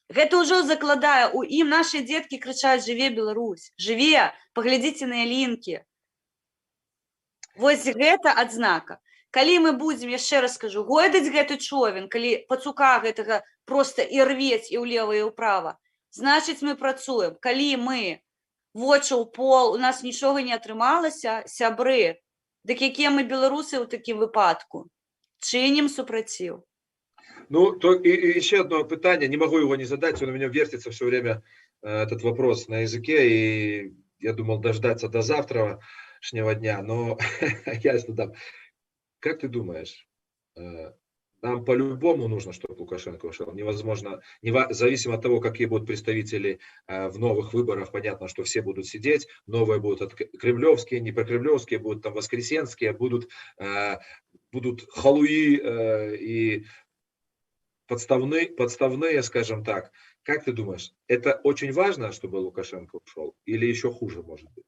[SPEAKER 3] Гэта ўжо закладае у ім, нашы дзеткі крычаць «Жыве Беларусь! Жыве! Паглядзіце на ялінкі!» Вось гэта адзнака. Калі мы будзем, яшчэ раз скажу, гойдаць гэты човен, калі пацука гэтага проста і рвець і ўлева і ўправа, значыць мы працуем. Калі мы вочы ў пол, у нас нічога не атрымалася, сябры, дык якія мы беларусы ў такім выпадку? Чынім супраціў.
[SPEAKER 2] Ну, и еще одно питание, не могу его не задать, он у меня вертится все время, этот вопрос на языке, и я думал дождаться до завтрашнего дня, но я задам. Как ты думаешь, нам по-любому нужно, чтобы Лукашенко ушел? Невозможно, зависимо от того, какие будут представители в новых выборах, понятно, что все будут сидеть, новые будут кремлевские, не прокремлевские, будут там воскресенские, будут халуи и подставные, скажем так. Как ты думаешь, это очень важно, чтобы Лукашенко ушел? Или еще хуже может быть?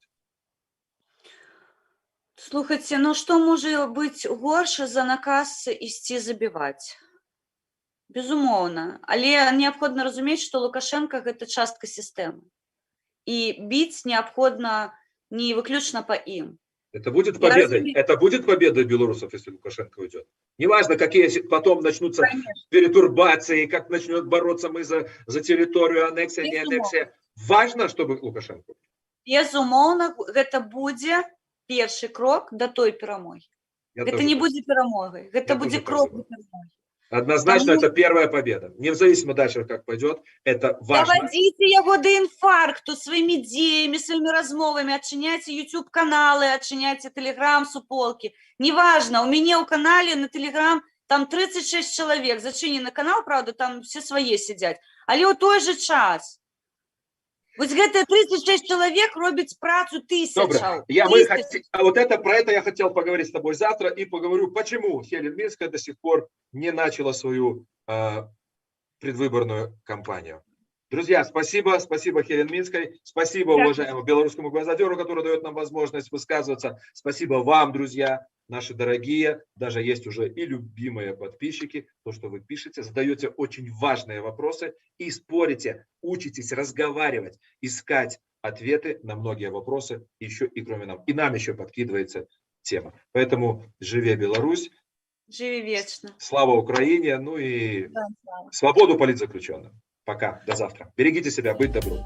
[SPEAKER 3] Слухайте, ну что может быть горше за наказ ісці забіваць? Безумоўна. Але неабходна разумець, што Лукашенко гэта частка сістэмы. І біць неабходна не выключна па ім.
[SPEAKER 2] Это будет победой? Это будет победой белорусов, если Лукашенко уйдет? Неважно, какие потом начнутся перетурбации, как начнет бороться мы за территорию, аннексия, не аннексия. Важно, чтобы Лукашенко?
[SPEAKER 3] Безумоўна, гэта будзе першы крок до той перамоги. Это не будет перамогой, это будет крок до перамоги.
[SPEAKER 2] Однозначно, это первая победа. Независимо дальше, как пойдет, это важно.
[SPEAKER 3] Доводите его до инфаркту своими идеями, своими размовами, отчиняйте YouTube-каналы, отчиняйте Telegram-суполки. Неважно, у меня у канале на Telegram там 36 человек, зачинены канал, правда, там все свои сидят. Але у той же час. Вот гэта 36 человек робить працу тысяча.
[SPEAKER 2] Про это я хотел поговорить с тобой завтра и поговорю, почему Хелен Минская до сих пор не начала свою предвыборную кампанию. Друзья, спасибо Хелен Минской, спасибо уважаемому белорусскому гвоздодеру, который дает нам возможность высказываться. Спасибо вам, друзья, наши дорогие, даже есть уже и любимые подписчики, то, что вы пишете, задаете очень важные вопросы и спорите, учитесь разговаривать, искать ответы на многие вопросы, еще и кроме нам. И нам еще подкидывается тема. Поэтому живи Беларусь.
[SPEAKER 3] Живи вечно.
[SPEAKER 2] Слава Украине, ну и свободу политзаключенным. Пока, до завтра. Берегите себя, быть добру.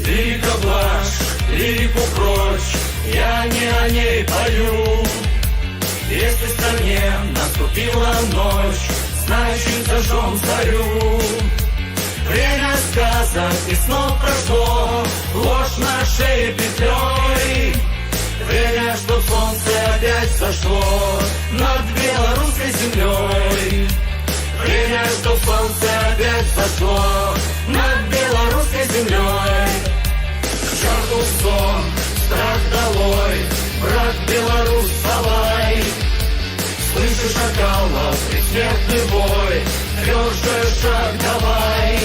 [SPEAKER 1] Лирика блажь, лирику прочь, я не о ней пою. Если в стране наступила ночь, значит зажжем зарю. Время сказок и снов прошло, ложь на шее петлей. Время, чтоб солнце опять зашло над белорусской землей. Время, чтоб солнце опять зашло над белорусской землей. К черту сон, страх долой, брат Беларусь, вставай. Слышишь шакалов, предсмертный бой, тверже шаг давай.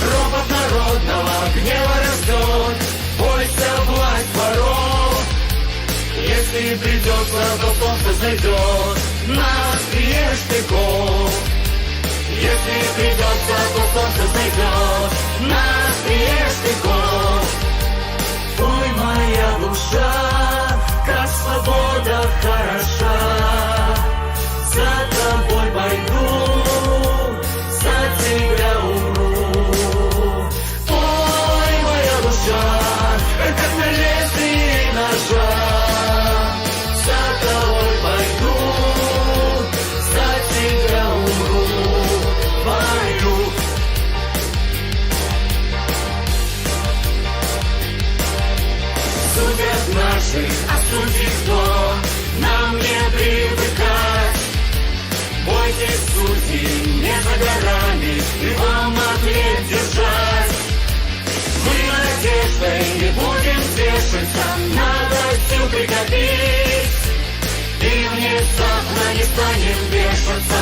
[SPEAKER 1] Ропот народного гнева растет, бойся власть воров. Если придется, то солнце зайдет на острие штыков. Если придется, то солнце зайдет на острие штыков. Ой, моя душа, как свобода хороша. За тобой пойду, за тебя умру. Ой, моя душа, судьи кто, нам не привыкать. Бойтесь, судьи, не за горами, и вам ответ держать. Мы надеждой не будем тешиться, надо сил прикопить, и внезапно не станем вешаться.